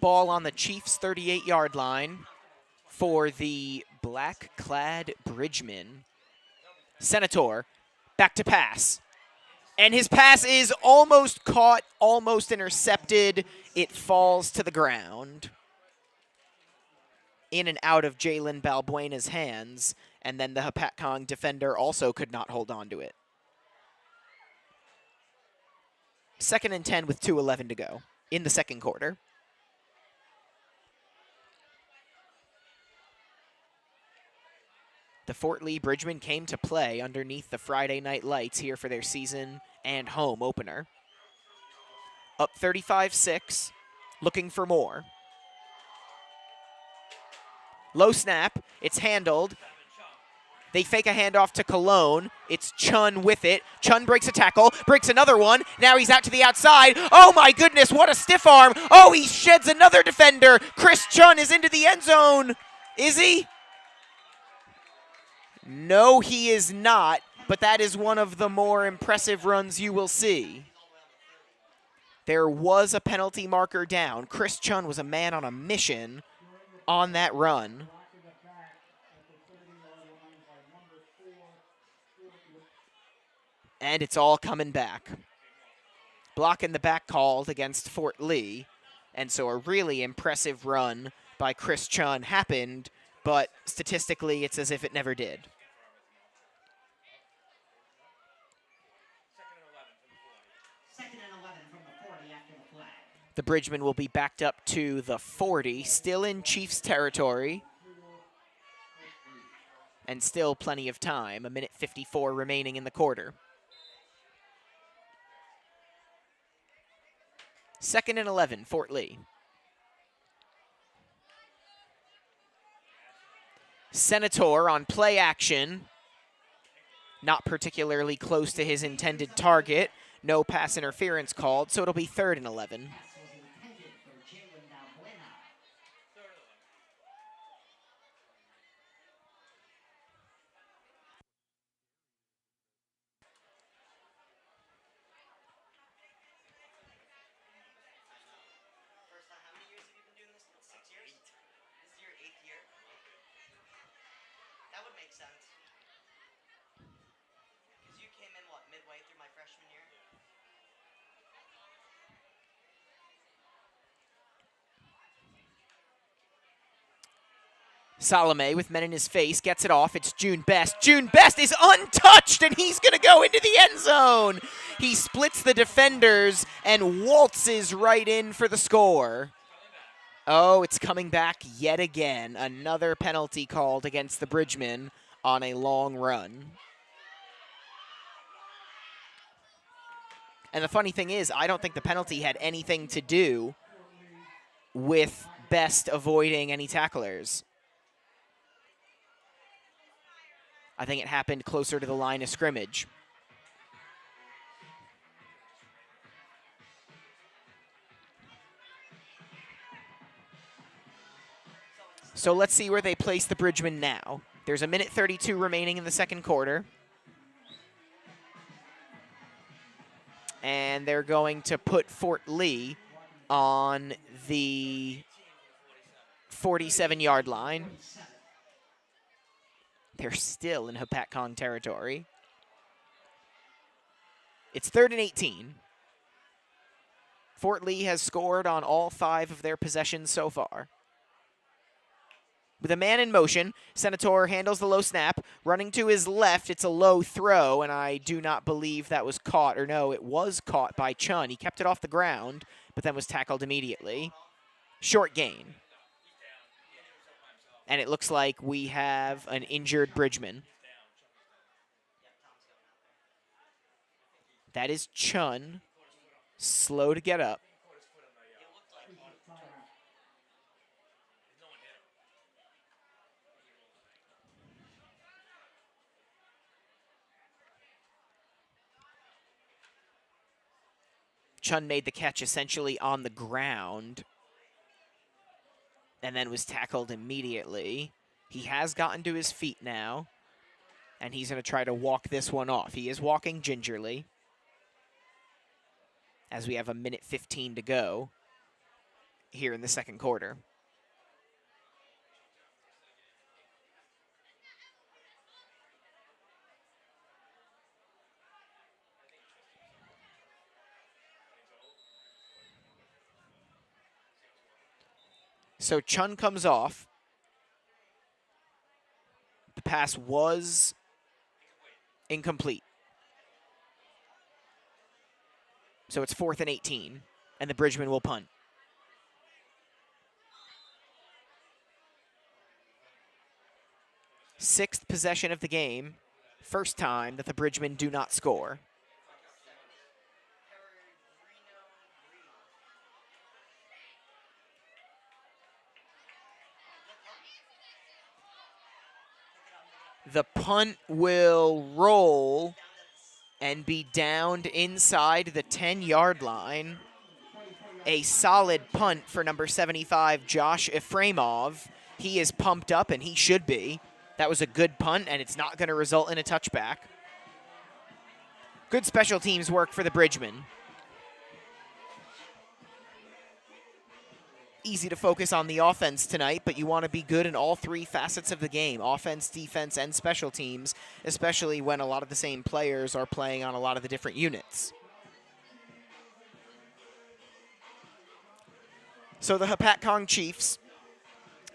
Ball on the Chiefs' 38-yard line for the black-clad Bridgeman. Senator, back to pass. And his pass is almost caught, almost intercepted. It falls to the ground. In and out of Jalen Balbuena's hands, and then the Hopatcong defender also could not hold on to it. 2nd and 10 with 2:11 to go in the second quarter. The Fort Lee Bridgemen came to play underneath the Friday night lights here for their season and home opener. Up 35-6, looking for more. Low snap, it's handled. They fake a handoff to Cologne. It's Chun with it. Chun breaks a tackle, breaks another one. Now he's out to the outside. Oh my goodness, what a stiff arm. Oh, he sheds another defender. Chris Chun is into the end zone. Is he? No, he is not, but that is one of the more impressive runs you will see. There was a penalty marker down. Chris Chun was a man on a mission on that run. And it's all coming back. Block in the back called against Fort Lee, and so a really impressive run by Chris Chun happened, but statistically it's as if it never did. The Bridgemen will be backed up to the 40, still in Chiefs territory. And still plenty of time, a minute 54 remaining in the quarter. 2nd and 11, Fort Lee. Senator on play action. Not particularly close to his intended target. No pass interference called, so it'll be 3rd and 11. First time, how many years have you been doing this? 6 years? This is your 8th year? That would make sense. Because you came in, what, midway through my freshman year? Salome with men in his face, gets it off. It's June Best. June Best is untouched, and he's going to go into the end zone. He splits the defenders and waltzes right in for the score. Oh, it's coming back yet again. Another penalty called against the Bridgemen on a long run. And the funny thing is, I don't think the penalty had anything to do with Best avoiding any tacklers. I think it happened closer to the line of scrimmage. So let's see where they place the Bridgemen now. There's a minute 32 remaining in the second quarter. And they're going to put Fort Lee on the 47-yard line. They're still in Hopatcong territory. It's 3rd and 18. Fort Lee has scored on all 5 of their possessions so far. With a man in motion, Senator handles the low snap. Running to his left, it's a low throw, and I do not believe that was caught. Or no, it was caught by Chun. He kept it off the ground, but then was tackled immediately. Short gain. And it looks like we have an injured Bridgeman. That is Chun. Slow to get up. Chun made the catch essentially on the ground and then was tackled immediately. He has gotten to his feet now, and he's going to try to walk this one off. He is walking gingerly as we have a minute 15 to go here in the second quarter. So Chun comes off. The pass was incomplete. So it's 4th and 18, and the Bridgemen will punt. Sixth possession of the game. First time that the Bridgemen do not score. The punt will roll and be downed inside the 10-yard line. A solid punt for number 75, Josh Efremov. He is pumped up, and he should be. That was a good punt, and it's not going to result in a touchback. Good special teams work for the Bridgemen. Easy to focus on the offense tonight, but you want to be good in all 3 facets of the game, offense, defense, and special teams, especially when a lot of the same players are playing on a lot of the different units. So the Hopatcong Chiefs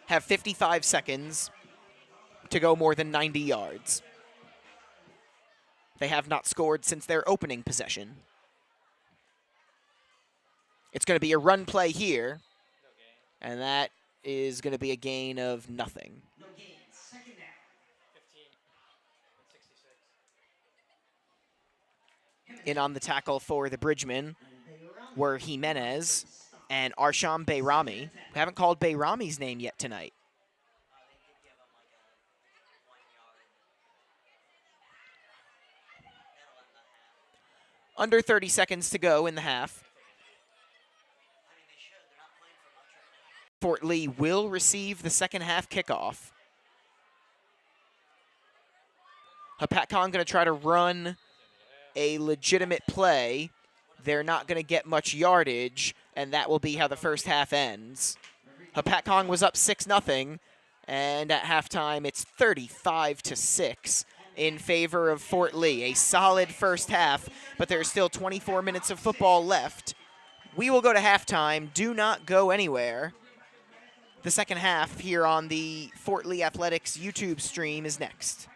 have 55 seconds to go more than 90 yards. They have not scored since their opening possession. It's going to be a run play here. And that is going to be a gain of nothing. No gain. Second down. 15. In on the tackle for the Bridgemen were Jimenez and Arsham Bayrami. We haven't called Bayrami's name yet tonight. They did give him like a 1 yard middle in the half. Under 30 seconds to go in the half. I mean, they should. They're not playing for much right now. Fort Lee will receive the second half kickoff. Hopatcong going to try to run a legitimate play. They're not going to get much yardage, and that will be how the first half ends. Hopatcong was up 6-0, and at halftime it's 35-6 in favor of Fort Lee. A solid first half, but there's still 24 minutes of football left. We will go to halftime. Do not go anywhere. The second half here on the Fort Lee Athletics YouTube stream is next.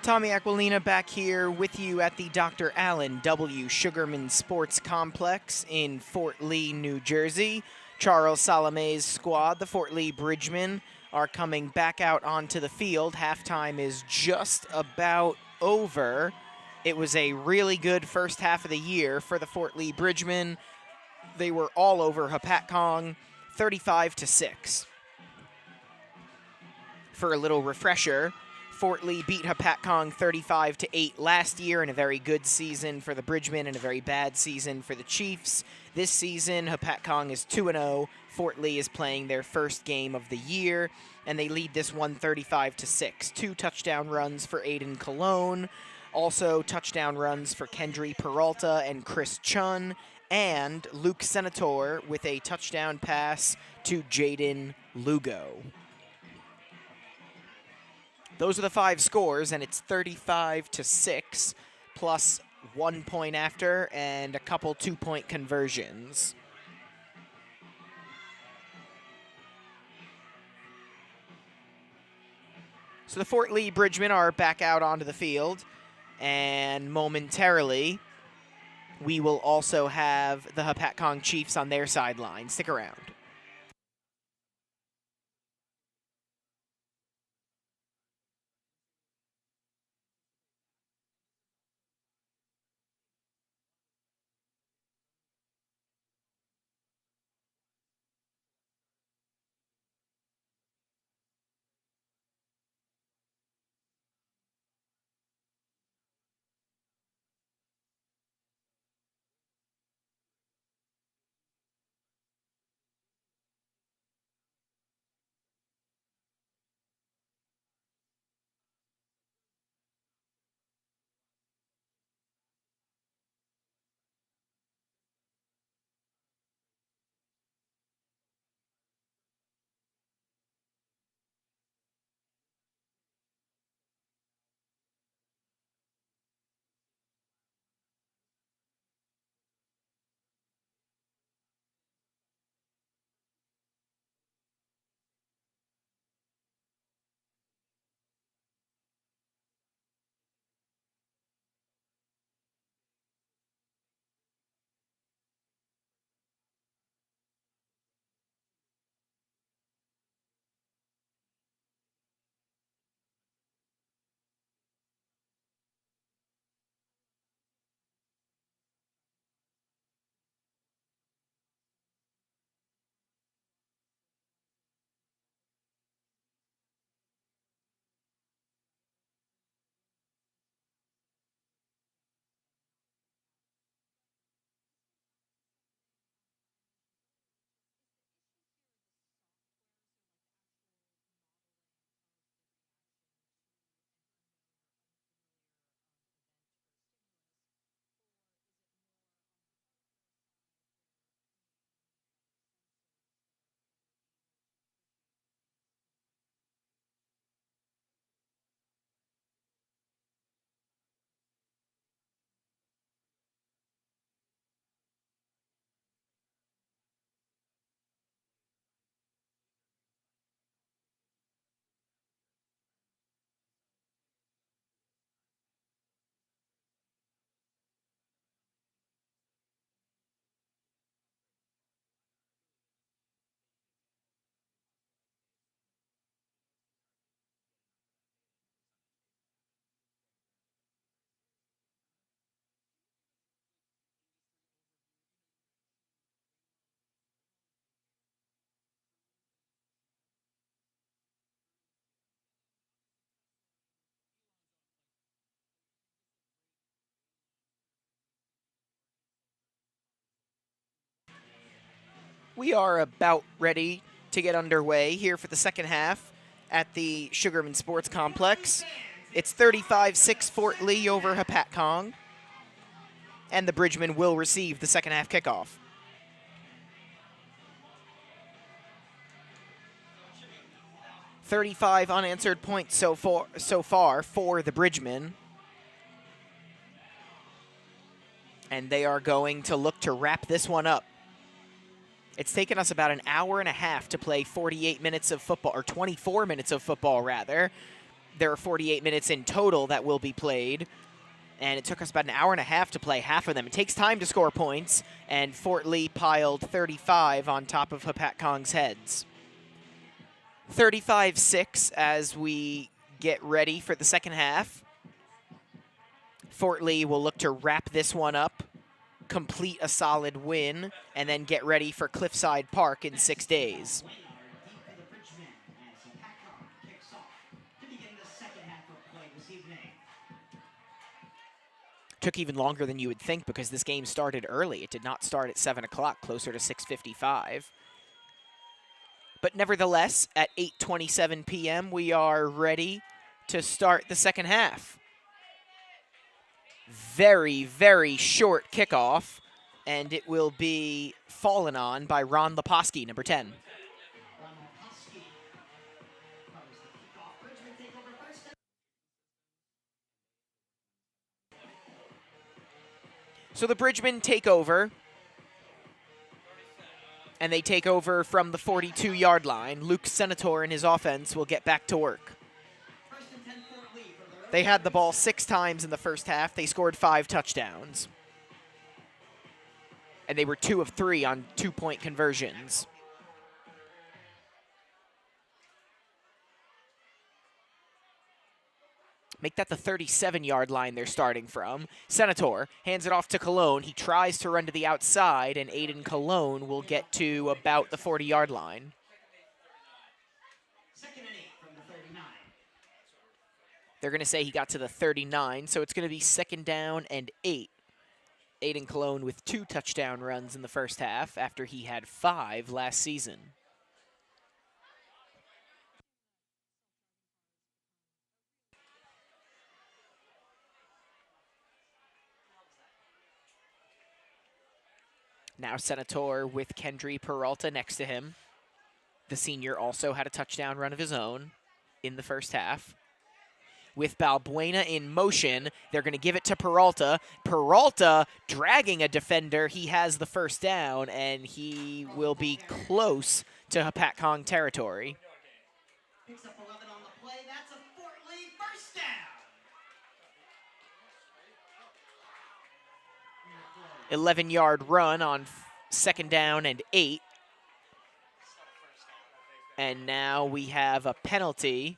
Tommy Aquilina back here with you at the Dr. Allen W. Sugarman Sports Complex in Fort Lee, New Jersey. Charles Salome's squad, the Fort Lee Bridgemen, are coming back out onto the field. Halftime is just about over. It was a really good first half of the year for the Fort Lee Bridgemen. They were all over Hopatcong, 35-6. For a little refresher, Fort Lee beat Hopatcong 35-8 last year in a very good season for the Bridgemen and a very bad season for the Chiefs. This season, Hopatcong is 2-0. Fort Lee is playing their first game of the year, and they lead this one 35-6. 2 touchdown runs for Aiden Colon, also touchdown runs for Kendry Peralta and Chris Chun, and Luke Senator with a touchdown pass to Jaden Lugo. Those are the 5 scores, and it's 35-6, plus 1 point after, and a couple 2-point conversions. So the Fort Lee Bridgemen are back out onto the field, and momentarily, we will also have the Hopatcong Chiefs on their sideline. Stick around. We are about ready to get underway here for the second half at the Sugarman Sports Complex. It's 35-6 Fort Lee over Hopatcong, and the Bridgemen will receive the second half kickoff. "35 unanswered points so far for the Bridgemen. And they are going to look to wrap this one up. It's taken us about an hour and a half to play 48 minutes of football, or 24 minutes of football, rather. there are 48 minutes in total that will be played, and it took us about an hour and a half to play half of them. It takes time to score points, and Fort Lee piled 35 on top of Hopatcong's heads. 35-6 as we get ready for the second half. Fort Lee will look to wrap this one up, complete a solid win, and then get ready for Cliffside Park in 6 days. Took even longer than you would think because this game started early. It did not start at 7 o'clock, closer to 6:55. But nevertheless, at 8:27 p.m., we are ready to start the second half. Very, very short kickoff, and it will be fallen on by Ron Leposki, number 10. So the Bridgemen take over, and they take over from the 42-yard line. Luke Senator and his offense will get back to work. They had the ball 6 times in the first half. They scored 5 touchdowns. And they were 2 of 3 on 2-point conversions. Make that the 37-yard line they're starting from. Senator hands it off to Cologne. He tries to run to the outside, and Aiden Cologne will get to about the 40-yard line. They're going to say he got to the 39, so it's going to be 2nd down and 8. Aiden Cologne with 2 touchdown runs in the first half after he had 5 last season. Now Senator with Kendry Peralta next to him. The senior also had a touchdown run of his own in the first half. With Balbuena in motion, they're going to give it to Peralta. Peralta dragging a defender. He has the first down, and he will be close to Hopatcong territory. Picks up 11 on the play. That's a Fort Lee first down. 11-yard run on 2nd down and 8. And now we have a penalty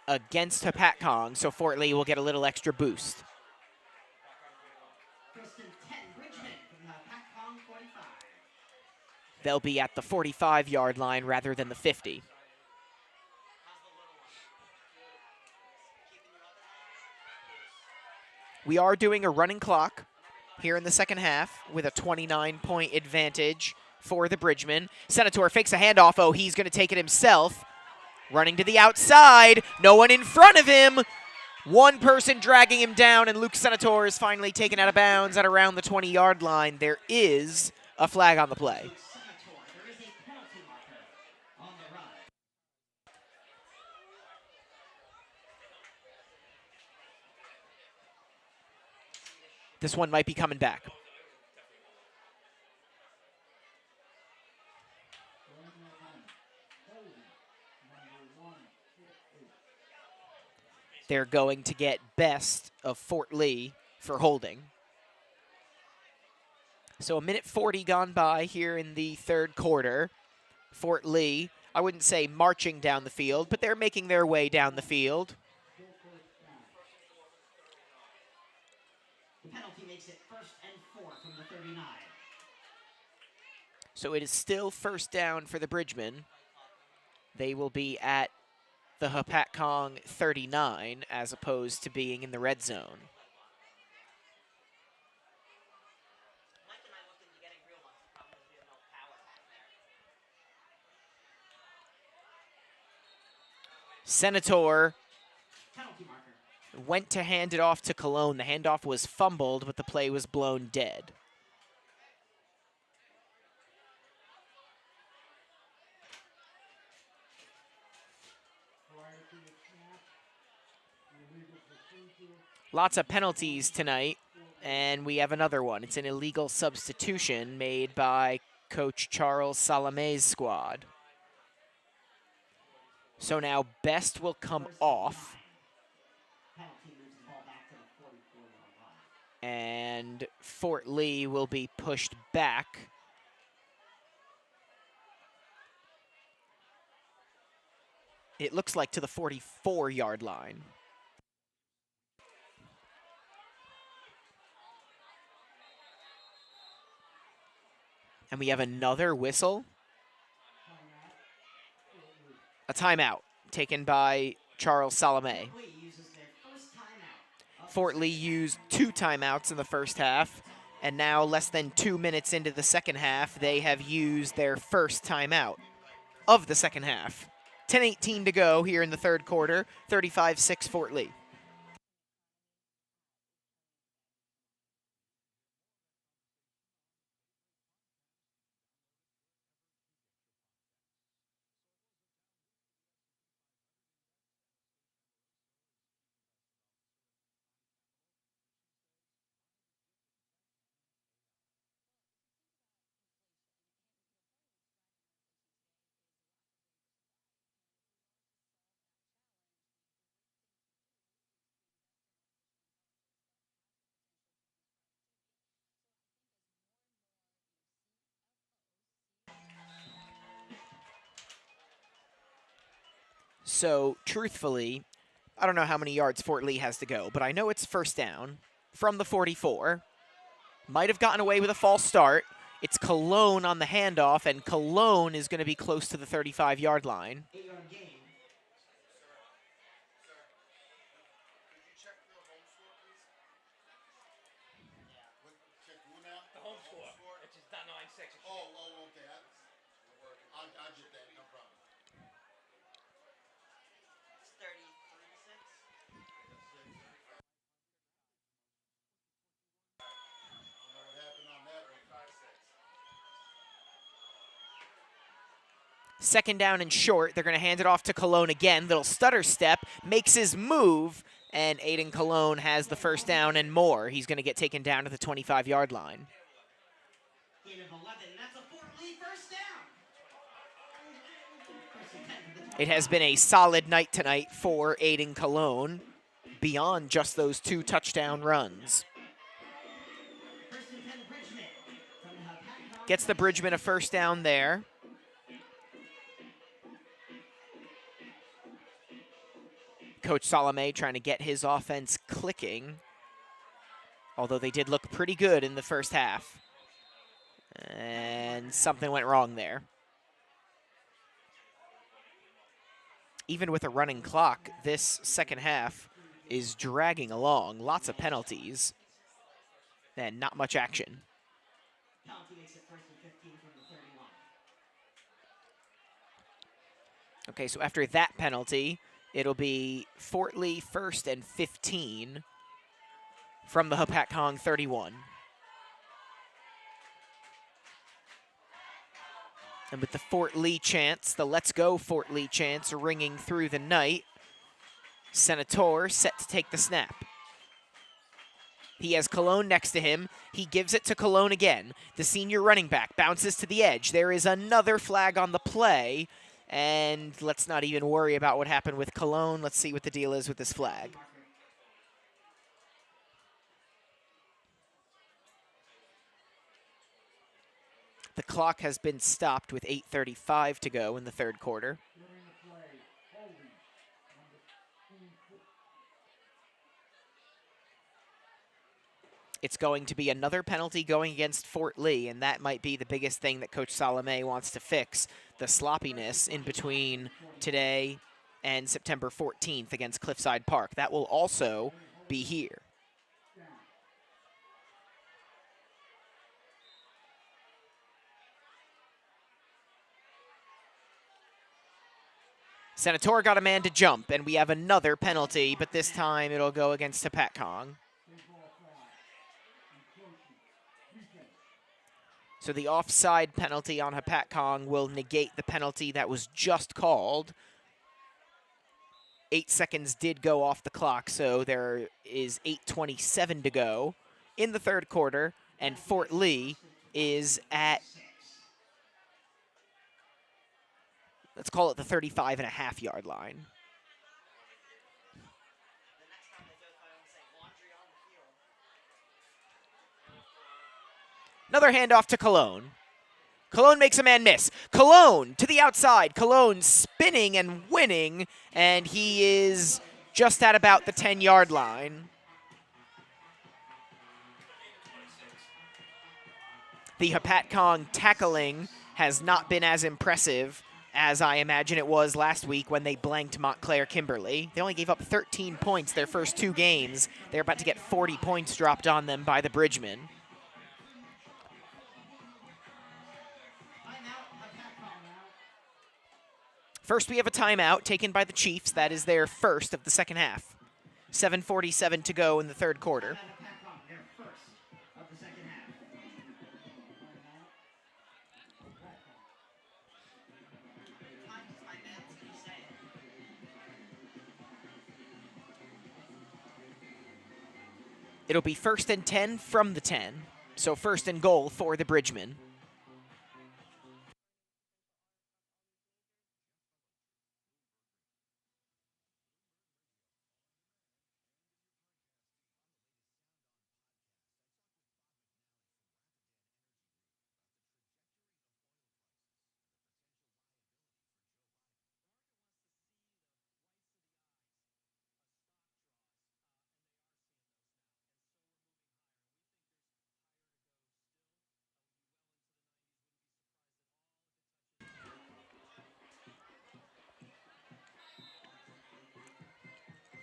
against Hopatcong, so Fort Lee will get a little extra boost. They'll be at the 45-yard line rather than the 50. We are doing a running clock here in the second half with a 29-point advantage for the Bridgemen. Senator fakes a handoff. Oh, he's going to take it himself. Running to the outside. No one in front of him. One person dragging him down, and Luke Senator is finally taken out of bounds at around the 20-yard line. There is a flag on the play. This one might be coming back. They're going to get best of Fort Lee for holding. So a minute 40 gone by here in the third quarter. Fort Lee, I wouldn't say marching down the field, but they're making their way down the field. The penalty makes it 1st and 4 from the 39. So it is still 1st down for the Bridgemen. They will be at the Hopatcong 39 as opposed to being in the red zone. Senator went to hand it off to Cologne. The handoff was fumbled, but the play was blown dead. Lots of penalties tonight, and we have another one. It's an illegal substitution made by Coach Charles Salame's squad. So now Best will come First and off, 9. Penalty moves the ball back to the 44-yard line. and Fort Lee will be pushed back. It looks like to the 44-yard line. And we have another whistle. A timeout taken by Charles Salome. Fort Lee uses their first timeout of Fort the Lee second used half. 2 timeouts in the first half, and now less than 2 minutes into the second half, they have used their first timeout of the second half. 10:18 to go here in the third quarter, 35-6 Fort Lee. So, truthfully, I don't know how many yards Fort Lee has to go, but I know it's first down from the 44. Might have gotten away with a false start. It's Cologne on the handoff, and Cologne is going to be close to the 35-yard line. 8-yard gain. The home score, which is .96. Oh, okay. I'll get that, no problem. It's 33-6. What happened on that one? Second down and short. They're going to hand it off to Cologne again. Little stutter step, makes his move, and Aiden Cologne has the first down and more. He's going to get taken down to the 25-yard line. Gain of 11. That's a Fort Lee first down. First and 10 for the It has been a solid night tonight for Aiden Cologne, beyond just those 2 touchdown runs. First and 10 Bridgman from the Hopatcong. Gets the Bridgman a first down there. Coach Salome trying to get his offense clicking, although they did look pretty good in the first half. And something went wrong there. Even with a running clock, this second half is dragging along. Lots of penalties and not much action. Penalty makes it first and 15 from the 31. Okay, so after that penalty, it'll be Fort Lee first and 15 from the Hopatcong 31. And with the Fort Lee chants, the Let's Go Fort Lee chants ringing through the night, Senator set to take the snap. He has Cologne next to him. He gives it to Cologne again. The senior running back bounces to the edge. There is another flag on the play. And let's not even worry about what happened with Cologne. Let's see what the deal is with this flag. The clock has been stopped with 8:35 to go in the third quarter. During the play, holding number 24. It's going to be another penalty going against Fort Lee, and that might be the biggest thing that Coach Salome wants to fix, the sloppiness in between today and September 14th against Cliffside Park. That will also be here. Senator got a man to jump, and we have another penalty, but this time it'll go against Hopatcong. So the offside penalty on Hopatcong will negate the penalty that was just called. 8 seconds did go off the clock, so there is 8:27 to go in the third quarter, and Fort Lee is at let's call it the 35.5-yard line. The next time they throw the phone, say laundry on the field. Another handoff to Cologne. Cologne makes a man miss. Cologne to the outside. Cologne spinning and winning, and he is just at about the 10-yard line. The Hopatcong tackling has not been as impressive as I imagine it was last week when they blanked Montclair Kimberly. They only gave up 13 points their first 2 games. They're about to get 40 points dropped on them by the Bridgemen. First, we have a timeout taken by the Chiefs. That is their first of the second half. 7:47 to go in the third quarter. It'll be 1st and 10 from the 10. So 1st and goal for the Bridgemen.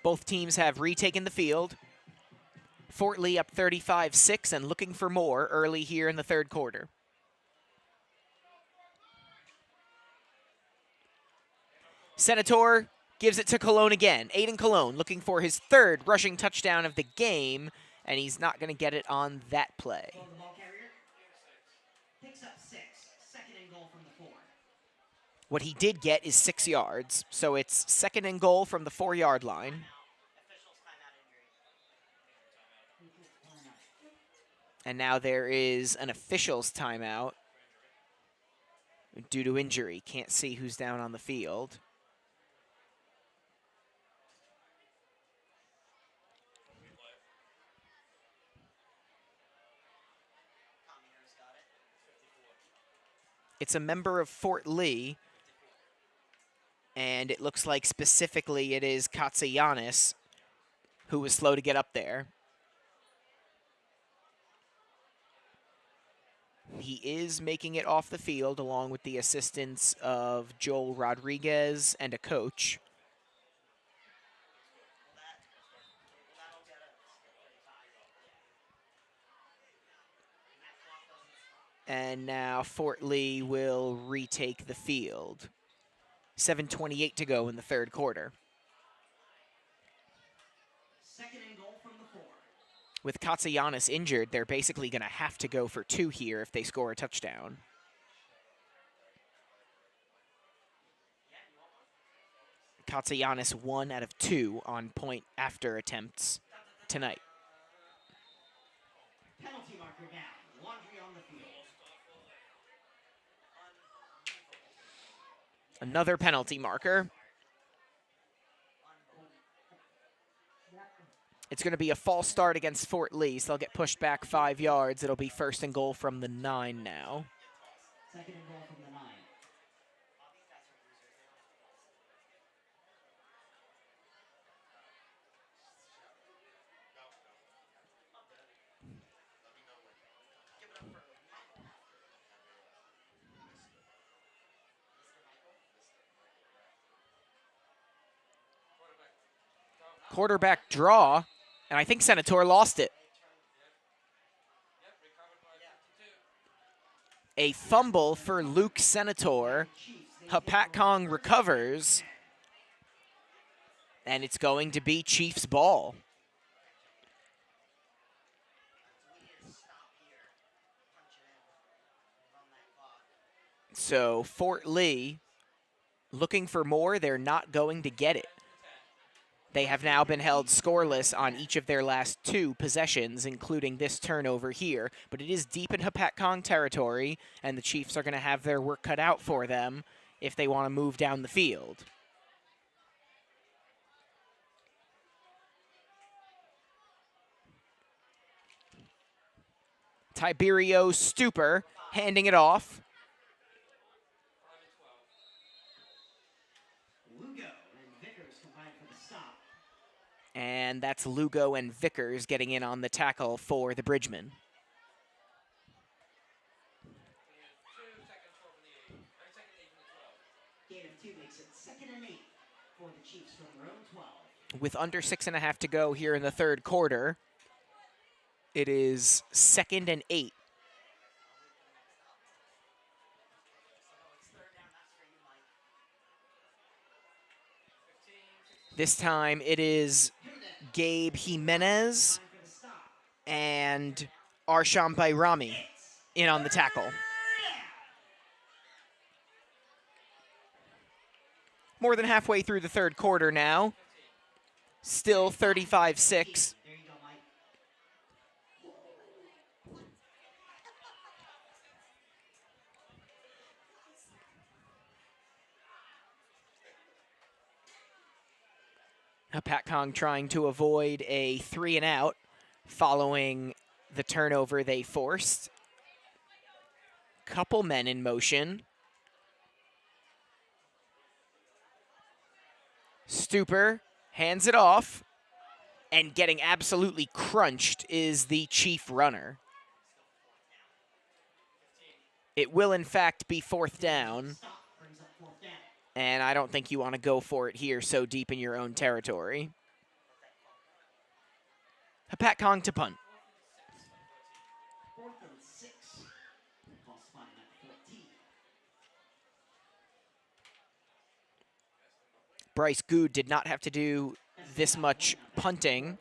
Both teams have retaken the field. Fort Lee up 35-6 and looking for more early here in the third quarter. Senator gives it to Cologne again. Aiden Cologne looking for his 3rd rushing touchdown of the game, and he's not going to get it on that play. The ball carrier picks up 6. 2nd and goal from the 4. What he did get is 6 yards, so it's 2nd and goal from the 4-yard line. Officials timeout injury. And now there is an official's timeout due to injury. Can't see who's down on the field. It's a member of Fort Lee, and it looks like specifically it is Katsayanis who was slow to get up there. He is making it off the field along with the assistance of Joel Rodriguez and a coach. That'll get us to 35. And now Fort Lee will retake the field. 7:28 to go in the third quarter. 2nd and goal from the 4. With Katsayanis injured, they're basically going to have to go for 2 here if they score a touchdown. Katsayanis 1 out of 2 on point after attempts tonight. Penalty marker down. Laundry on the field. Another penalty marker. It's going to be a false start against Fort Lee, so they'll get pushed back 5 yards. It'll be 1st and goal from the 9 now. 2nd and goal from the 9. Quarterback draw, and I think Senator lost it. A fumble for Luke Senator. Hopatcong recovers, and it's going to be Chiefs ball. So Fort Lee looking for more. They're not going to get it. They have now been held scoreless on each of their last 2 possessions, including this turnover here. But it is deep in Hopatcong territory, and the Chiefs are going to have their work cut out for them if they want to move down the field. Tiberio Stuper handing it off. Lugo and Vickers combined for the stop. And that's Lugo and Vickers getting in on the tackle for the Bridgemen. Gain of 2 makes it 2nd and 8 for the Chiefs from their own 12. With under 6.5 to go here in the third quarter, it is 2nd and 8. This time it is Gabe Jimenez and Arsham Bayrami in on the tackle. More than halfway through the third quarter now. Still 35-6. There you go, Mike. Hopatcong trying to avoid a 3-and-out following the turnover they forced. Couple men in motion. Stuper hands it off, and getting absolutely crunched is the Chief runner. It will, in fact, be 4th down, Stop brings up 4th down. and I don't think you want to go for it here so deep in your own territory. Hopatcong to punt. 4th and 6. Ball spotted at 14. Bryce Good did not have to do this much punting.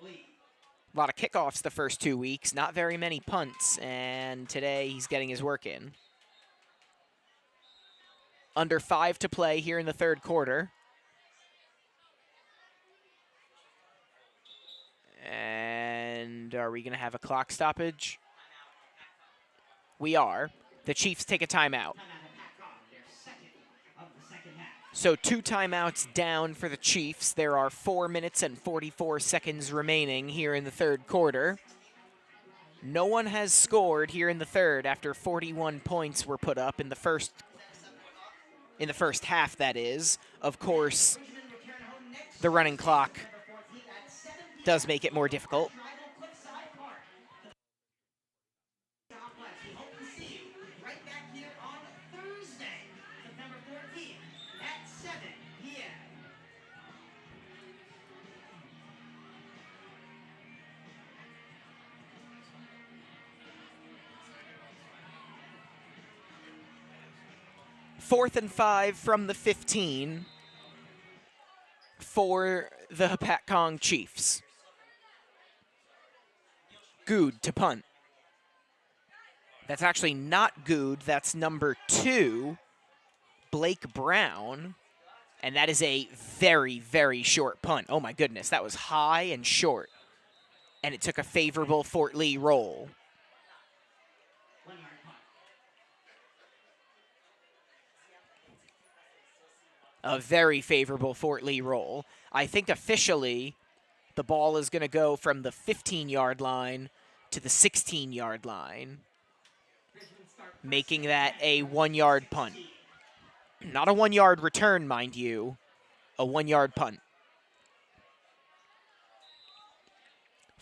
A lot of kickoffs the first 2 weeks, not very many punts, and today he's getting his work in. Under 5 to play here in the third quarter. And are we going to have a clock stoppage? We are. The Chiefs take a timeout. Timeout of Hopatcong, their 2nd of the 2nd half. So 2 timeouts down for the Chiefs. There are 4 minutes and 44 seconds remaining here in the third quarter. No one has scored here in the third after 41 points were put up in the first half, that is. Of course, Bridgemen return home next the running clock November 14th at 7 p.m. does make it more difficult. Rival Cliffside Park. God bless. We hope to see you right back here on Thursday, September 14th at 7 p.m. Fourth and 5 from the 15 for the Hopatcong Chiefs. Good to punt. That's actually not Good. That's number 2, Blake Brown. And that is a very, very short punt. Oh my goodness, that was high and short. And it took a favorable Fort Lee roll. 1 yard punt. A very favorable Fort Lee roll. I think officially the ball is going to go from the 15-yard line to the 16-yard line, Bridgemen start making that a 1-yard punt. Not a 1-yard return, mind you, a 1-yard punt.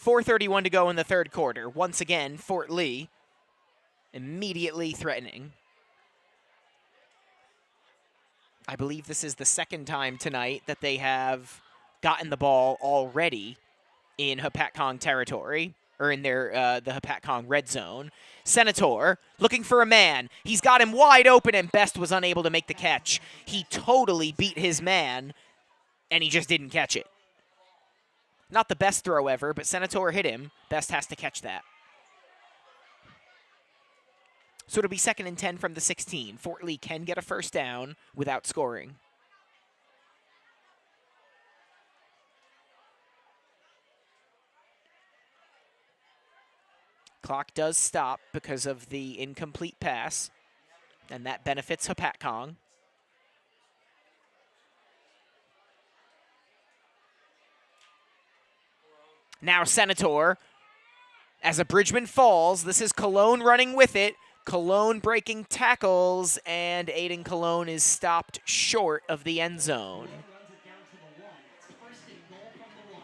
4:31 to go in the third quarter. Once again, Fort Lee immediately threatening. I believe this is the second time tonight that they have gotten the ball already in Hopatcong territory, or in their the Hopatcong red zone. Senator looking for a man. He's got him wide open, and Best was unable to make the catch. He totally beat his man, and he just didn't catch it. Not the best throw ever, but Senator hit him. Best has to catch that. So it'll be 2nd and 10 from the 16. Fort Lee can get a first down without scoring. Clock does stop because of the incomplete pass, and that benefits Hopatcong. Now Senator, as a Bridgman falls, this is Cologne running with it. Cologne breaking tackles, and Aiden Cologne is stopped short of the end zone. Runs it down to the 1. It's first and goal from the 1.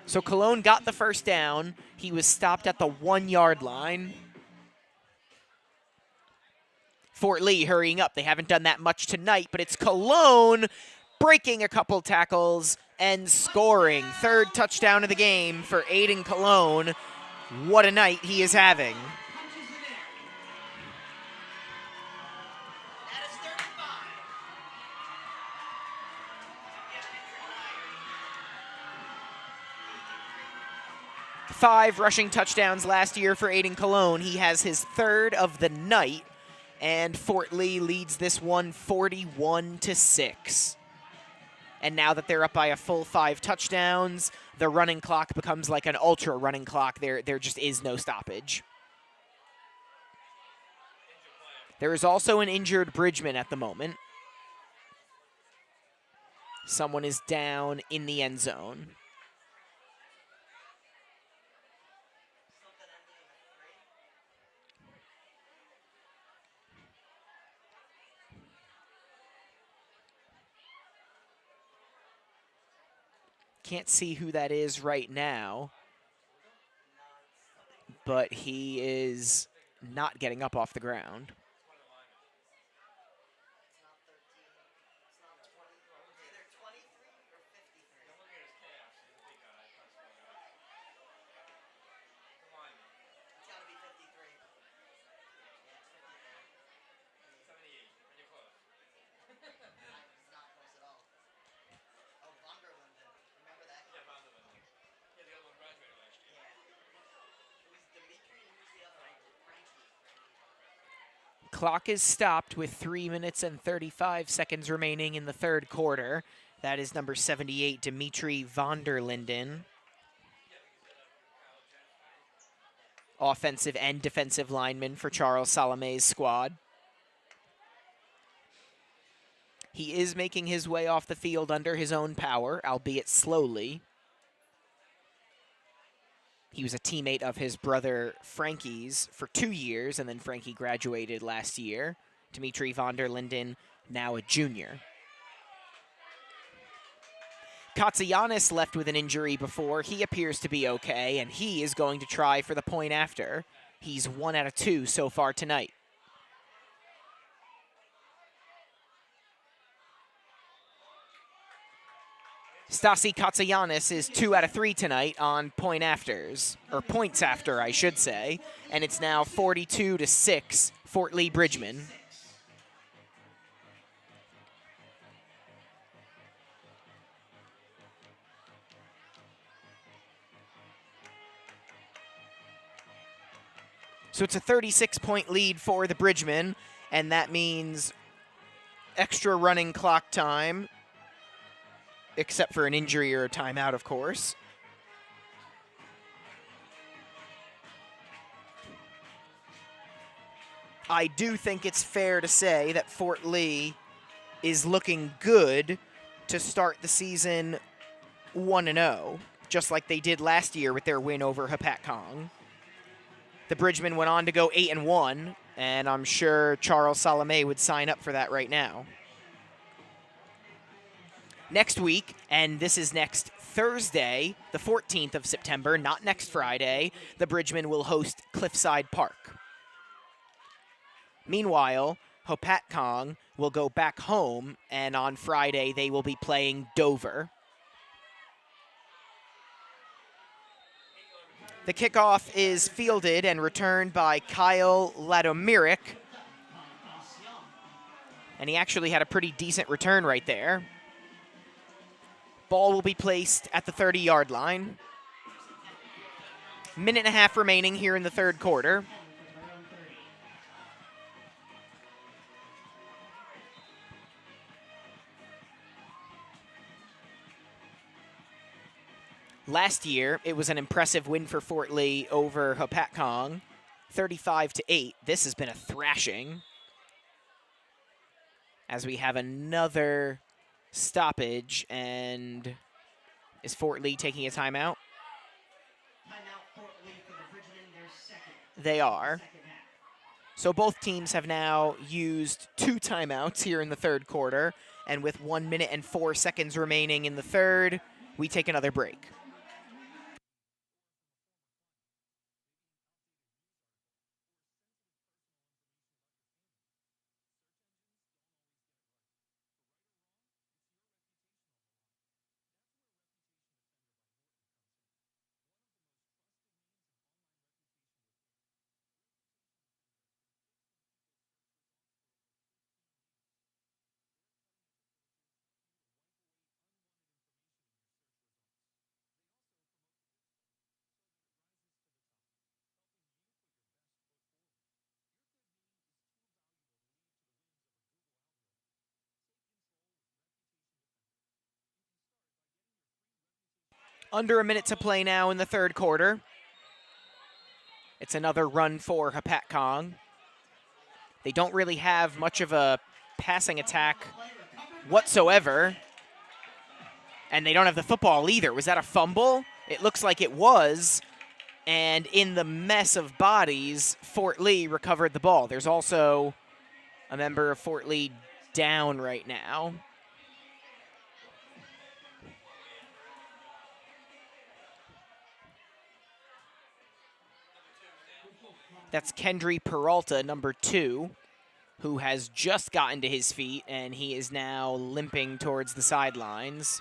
So Cologne got the first down. He was stopped at the 1-yard line. Fort Lee hurrying up. They haven't done that much tonight, but it's Cologne breaking a couple tackles and scoring. Third touchdown of the game for Aiden Cologne. What a night he is having. Punches it in. That is 35. 5 rushing touchdowns last year for Aiden Cologne. He has his third of the night, and Fort Lee leads this one 41-6. And now that they're up by a full 5 touchdowns, the running clock becomes like an ultra running clock. There just is no stoppage. There is also an injured Bridgman at the moment. Someone is down in the end zone. Can't see who that is right now, but he is not getting up off the ground. Clock is stopped with 3 minutes and 35 seconds remaining in the third quarter. That is number 78, Dimitri van der Linden. Offensive and defensive lineman for Charles Salome's squad. He is making his way off the field under his own power, albeit slowly. He was a teammate of his brother Frankie's for 2 years, and then Frankie graduated last year. Dimitri van der Linden, now a junior. Katsayanis left with an injury before. He appears to be okay, and he is going to try for the point after. He's 1 out of 2 so far tonight. Stasi Katsayanis is 2 out of 3 tonight on point afters, or points after, I should say, and it's now 42-6, Fort Lee Bridgman. So it's a 36-point lead for the Bridgmen, and that means extra running clock time, except for an injury or a timeout, of course. I do think it's fair to say that Fort Lee is looking good to start the season 1-0, just like they did last year with their win over Hopatcong. The Bridgmen went on to go 8-1, and I'm sure Charles Salome would sign up for that right now. Next week, and this is next Thursday, the 14th of September, not next Friday, the Bridgmen will host Cliffside Park. Meanwhile, Hopatcong will go back home, and on Friday they will be playing Dover. The kickoff is fielded and returned by Kyle Ladomiric, and he actually had a pretty decent return right there. Ball will be placed at the 30-yard line. Minute and a half remaining here in the third quarter. Last year, it was an impressive win for Fort Lee over Hopatcong, 35-8. This has been a thrashing, as we have another stoppage, and Is Fort Lee taking a timeout? Timeout Fort Lee for the Bridgmen, their second. They are. Second half. So both teams have now used 2 timeouts here in the third quarter, and with 1 minute and 4 seconds remaining in the third, we take another break. Under a minute to play now in the third quarter. It's another run for Hopatcong. They don't really have much of a passing attack whatsoever. And they don't have the football either. Was that a fumble? It looks like it was. And in the mess of bodies, Fort Lee recovered the ball. There's also a member of Fort Lee down right now. That's Kendry Peralta, number 2, who has just gotten to his feet, and he is now limping towards the sidelines.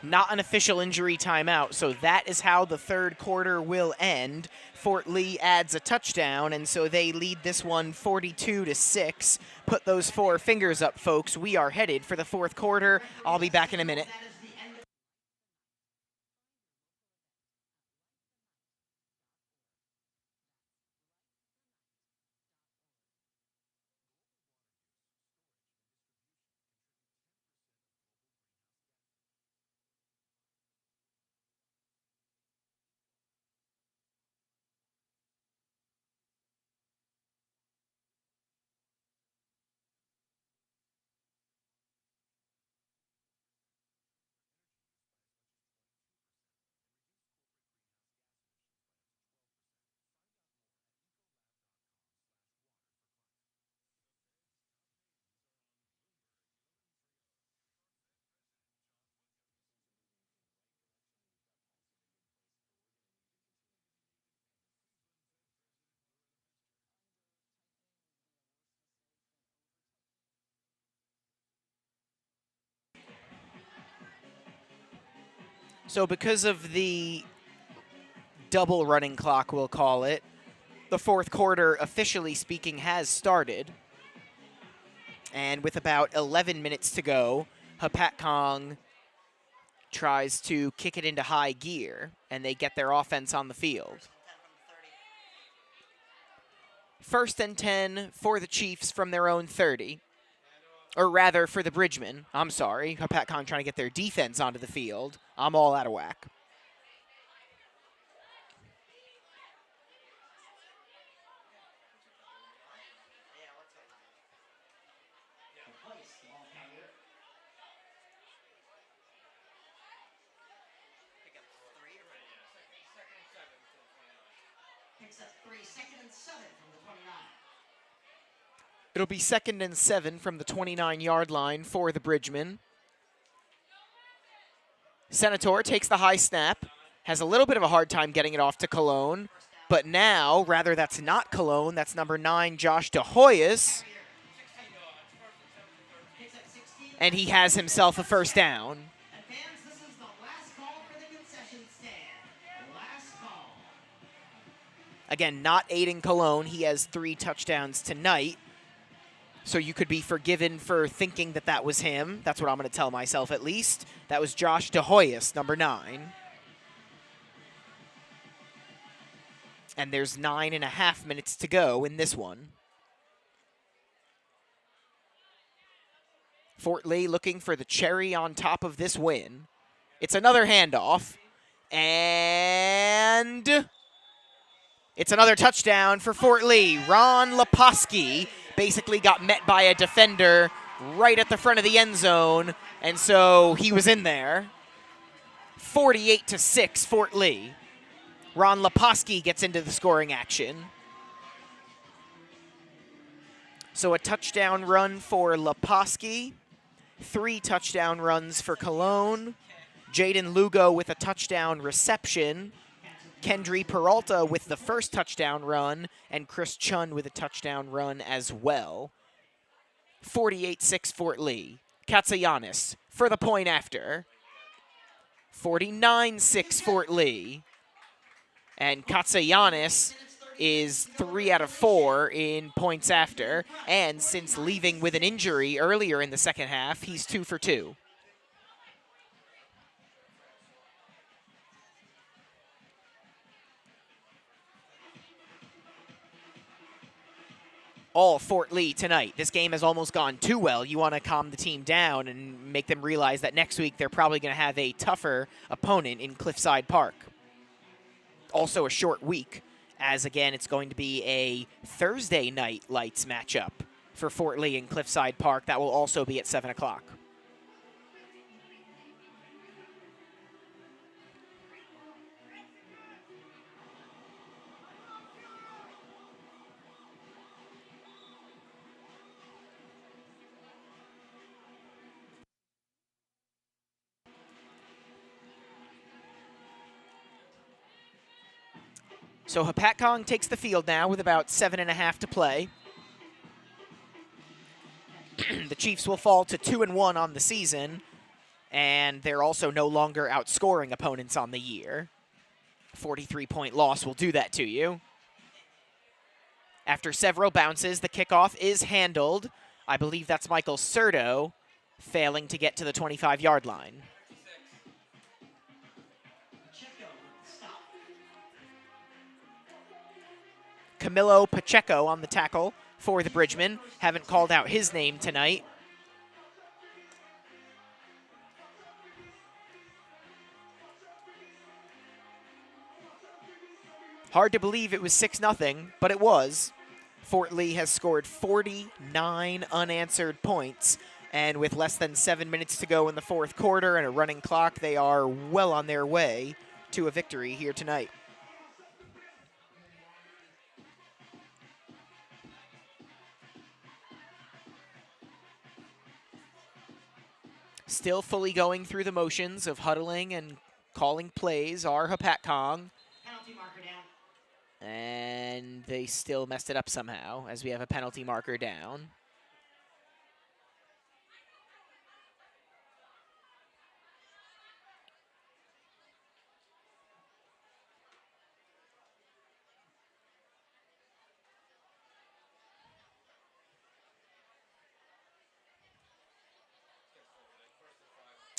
Not an official injury timeout, so that is how the third quarter will end. Fort Lee adds a touchdown, and so they lead this one 42-6. Put those 4 fingers up, folks. We are headed for the fourth quarter. I'll be back in a minute. So because of the double running clock, we'll call it, the fourth quarter, officially speaking, has started. And with about 11 minutes to go, Hopatcong tries to kick it into high gear, and they get their offense on the field. 1st and 10 for the Chiefs from their own 30. Or rather, for the Bridgmen. I'm sorry. Hopatcong trying to get their defense onto the field. I'm all out of whack. Picks up 3, 2nd and 7 from the 29. It'll be 2nd and 7 from the 29-yard line for the Bridgmen. Senator takes the high snap, has a little bit of a hard time getting it off to Cologne, but now, rather, that's not Cologne, that's number 9, Josh DeHoyas, and he has himself a first down. And fans, this is the last call for the concession stand. Last call. Again, not aiding Cologne. He has 3 touchdowns tonight. So you could be forgiven for thinking that that was him. That's what I'm going to tell myself, at least. That was Josh DeHoyas, number 9. And there's 9.5 minutes to go in this one. Fort Lee looking for the cherry on top of this win. It's another handoff. And it's another touchdown for Fort Lee. Ron Leposki basically got met by a defender right at the front of the end zone, and so he was in there. 48-6, Fort Lee. Ron Leposki gets into the scoring action. So a touchdown run for Leposki, 3 touchdown runs for Cologne. Jaden Lugo with a touchdown reception. Kendry Peralta with the first touchdown run, and Chris Chun with a touchdown run as well. 48-6 Fort Lee. Katsayanis for the point after. 49-6 Fort Lee. And Katsayanis is 3 out of 4 in points after. And since leaving with an injury earlier in the second half, he's 2 for 2. All Fort Lee tonight. This game has almost gone too well. You want to calm the team down and make them realize that next week they're probably going to have a tougher opponent in Cliffside Park. Also a short week, as again, it's going to be a Thursday night lights matchup for Fort Lee in Cliffside Park. That will also be at 7 o'clock. So Hopatcong takes the field now with about 7.5 to play. The Chiefs will fall to 2-1 on the season, and they're also no longer outscoring opponents on the year. 43-point loss will do that to you. After several bounces, the kickoff is handled. I believe that's Michael Serto failing to get to the 25-yard line. Camilo Pacheco on the tackle for the Bridgemen. Haven't called out his name tonight. Hard to believe it was 6-0, but it was. Fort Lee has scored 49 unanswered points, and with less than 7 minutes to go in the fourth quarter and a running clock, they are well on their way to a victory here tonight. Still fully going through the motions of huddling and calling plays are Hopatcong. Penalty marker down. And they still messed it up somehow as we have a penalty marker down.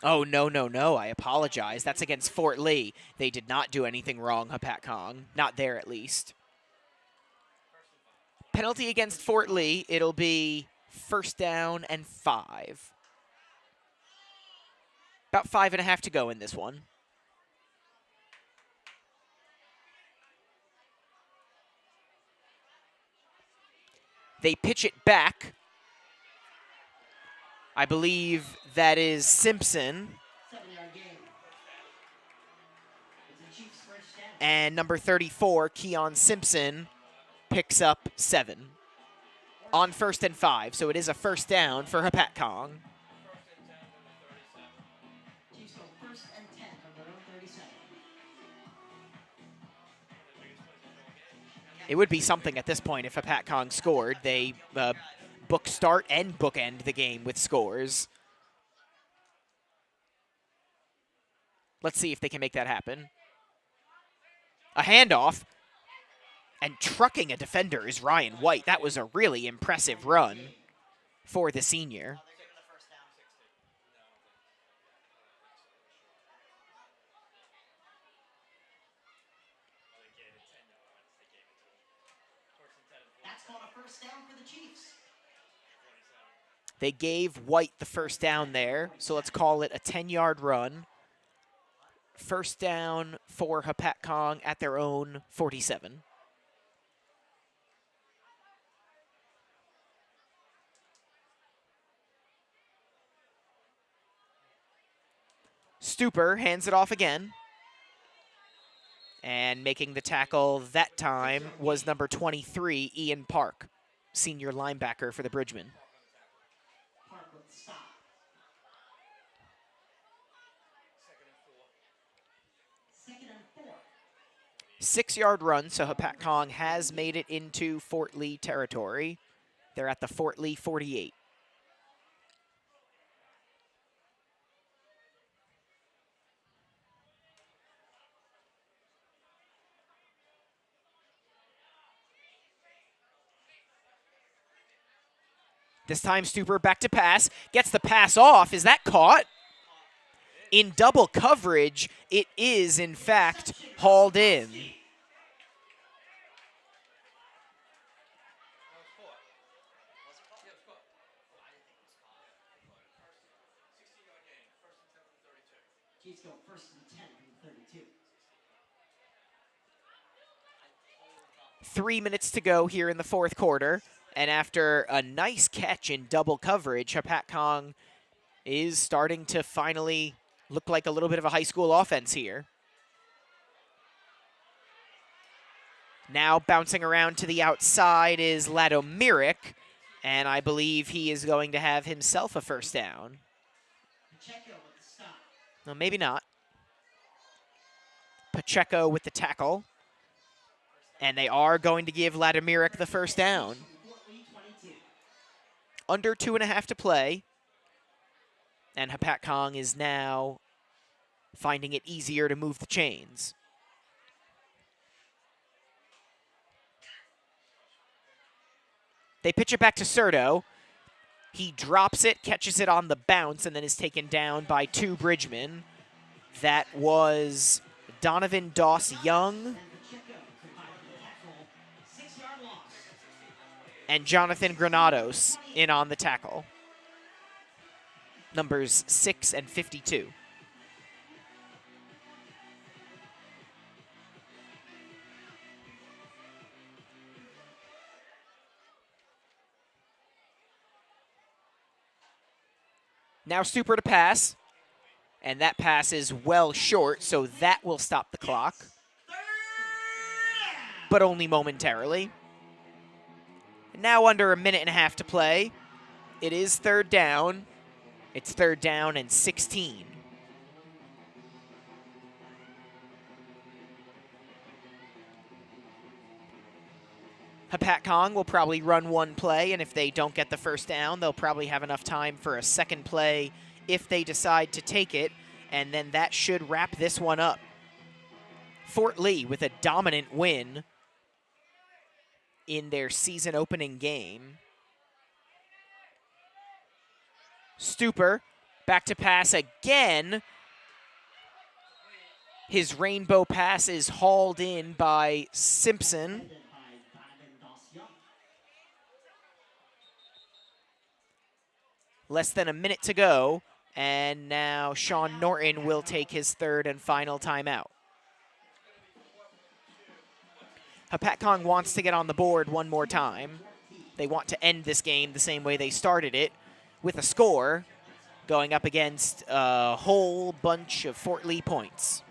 Oh, no, I apologize. That's against Fort Lee. They did not do anything wrong, Hopatcong. Not there, at least. Penalty against Fort Lee. It'll be 1st down and 5. About 5.5 to go in this one. They pitch it back. I believe that is Simpson. 7-yard gain. It's the Chiefs' first down. And number 34, Keon Simpson, picks up 7 on 1st and 5. So it is a 1st down for Hopatcong. Chiefs go 1st and 10 from their own 37. It would be something at this point if Hopatcong scored. They book start and bookend the game with scores. Let's see if they can make that happen. A handoff. And trucking a defender is Ryan White. That was a really impressive run for the senior. They're giving the 1st down. That's called a 1st down for the Chiefs. They gave White the 1st down there, so let's call it a 10-yard run. 1st down for Hopatcong at their own 47. Stuper hands it off again. And making the tackle that time was number 23, Ian Park, senior linebacker for the Bridgemen. Park with the stop. 2nd and 4. 6-yard run, so Hopatcong has made it into Fort Lee territory. They're at the Fort Lee 48. This time Stuper back to pass, gets the pass off. Is that caught? In double coverage, it is in fact hauled in. Chiefs go 1st and 10 from 32. 3 minutes to go here in the fourth quarter. And after a nice catch in double coverage, Hopatcong is starting to finally look like a little bit of a high school offense here. Now bouncing around to the outside is Ladomiric, and I believe he is going to have himself a first down. Pacheco with the stop. No, maybe not. Pacheco with the tackle. And they are going to give Ladomiric the first down. Fort Lee 22. Under 2.5 to play. And Hopatcong is now finding it easier to move the chains. They pitch it back to Serto. He drops it, catches it on the bounce, and then is taken down by 2 Bridgemen. That was Donovan Doss-Young And Pacheco provided the tackle. 6-yard loss. and Jonathan Granados in on the tackle. Numbers 6 and 52. Now Stuper to pass, and that pass is well short, so that will stop the clock, but only momentarily. Now under 1.5 minutes to play. It is third down. It's third down and 16. Hopatcong will probably run one play, and if they don't get the first down, they'll probably have enough time for a second play if they decide to take it, and then that should wrap this one up. Fort Lee with a dominant win in their season opening game. Stuper back to pass again. His rainbow pass is hauled in by Simpson. Headed by Donovan Doss-Young. Less than a minute to go, and now Sean Norton will take his third and final timeout. Hopatcong wants to get on the board one more time. They want to end this game the same way they started it, with a score, going up against a whole bunch of Fort Lee points.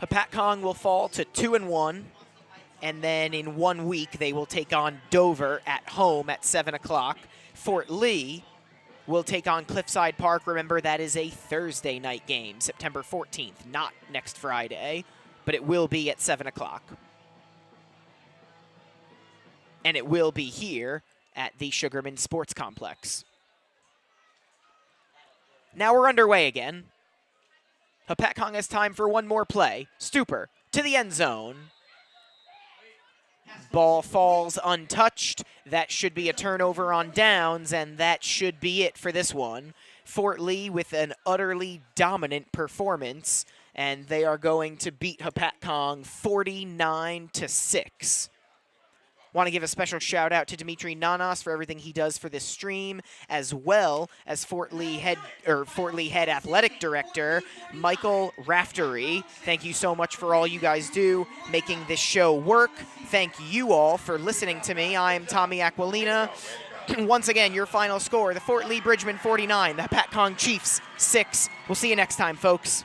Hopatcong will fall to 2-1, and then in 1 week they will take on Dover at home at 7 o'clock. Fort Lee will take on Cliffside Park. Remember, that is a Thursday night game, September 14th, not next Friday, but it will be at 7 o'clock. And it will be here at the Sugarman Sports Complex. Now we're underway again. Hopatcong has time for one more play. Stuper to the end zone. Ball falls untouched. That should be a turnover on downs, and that should be it for this one. Fort Lee with an utterly dominant performance, and they are going to beat Hopatcong 49-6. Want to give a special shout out to Dimitri Nanas for everything he does for this stream, as well as Fort Lee Head Athletic Director Michael Raftery. Thank you so much for all you guys do, making this show work. Thank you all for listening to me. I am Tommy Aquilina. Once again, your final score, the Fort Lee Bridgman 49, the Hopatcong Chiefs 6. We'll see you next time, folks.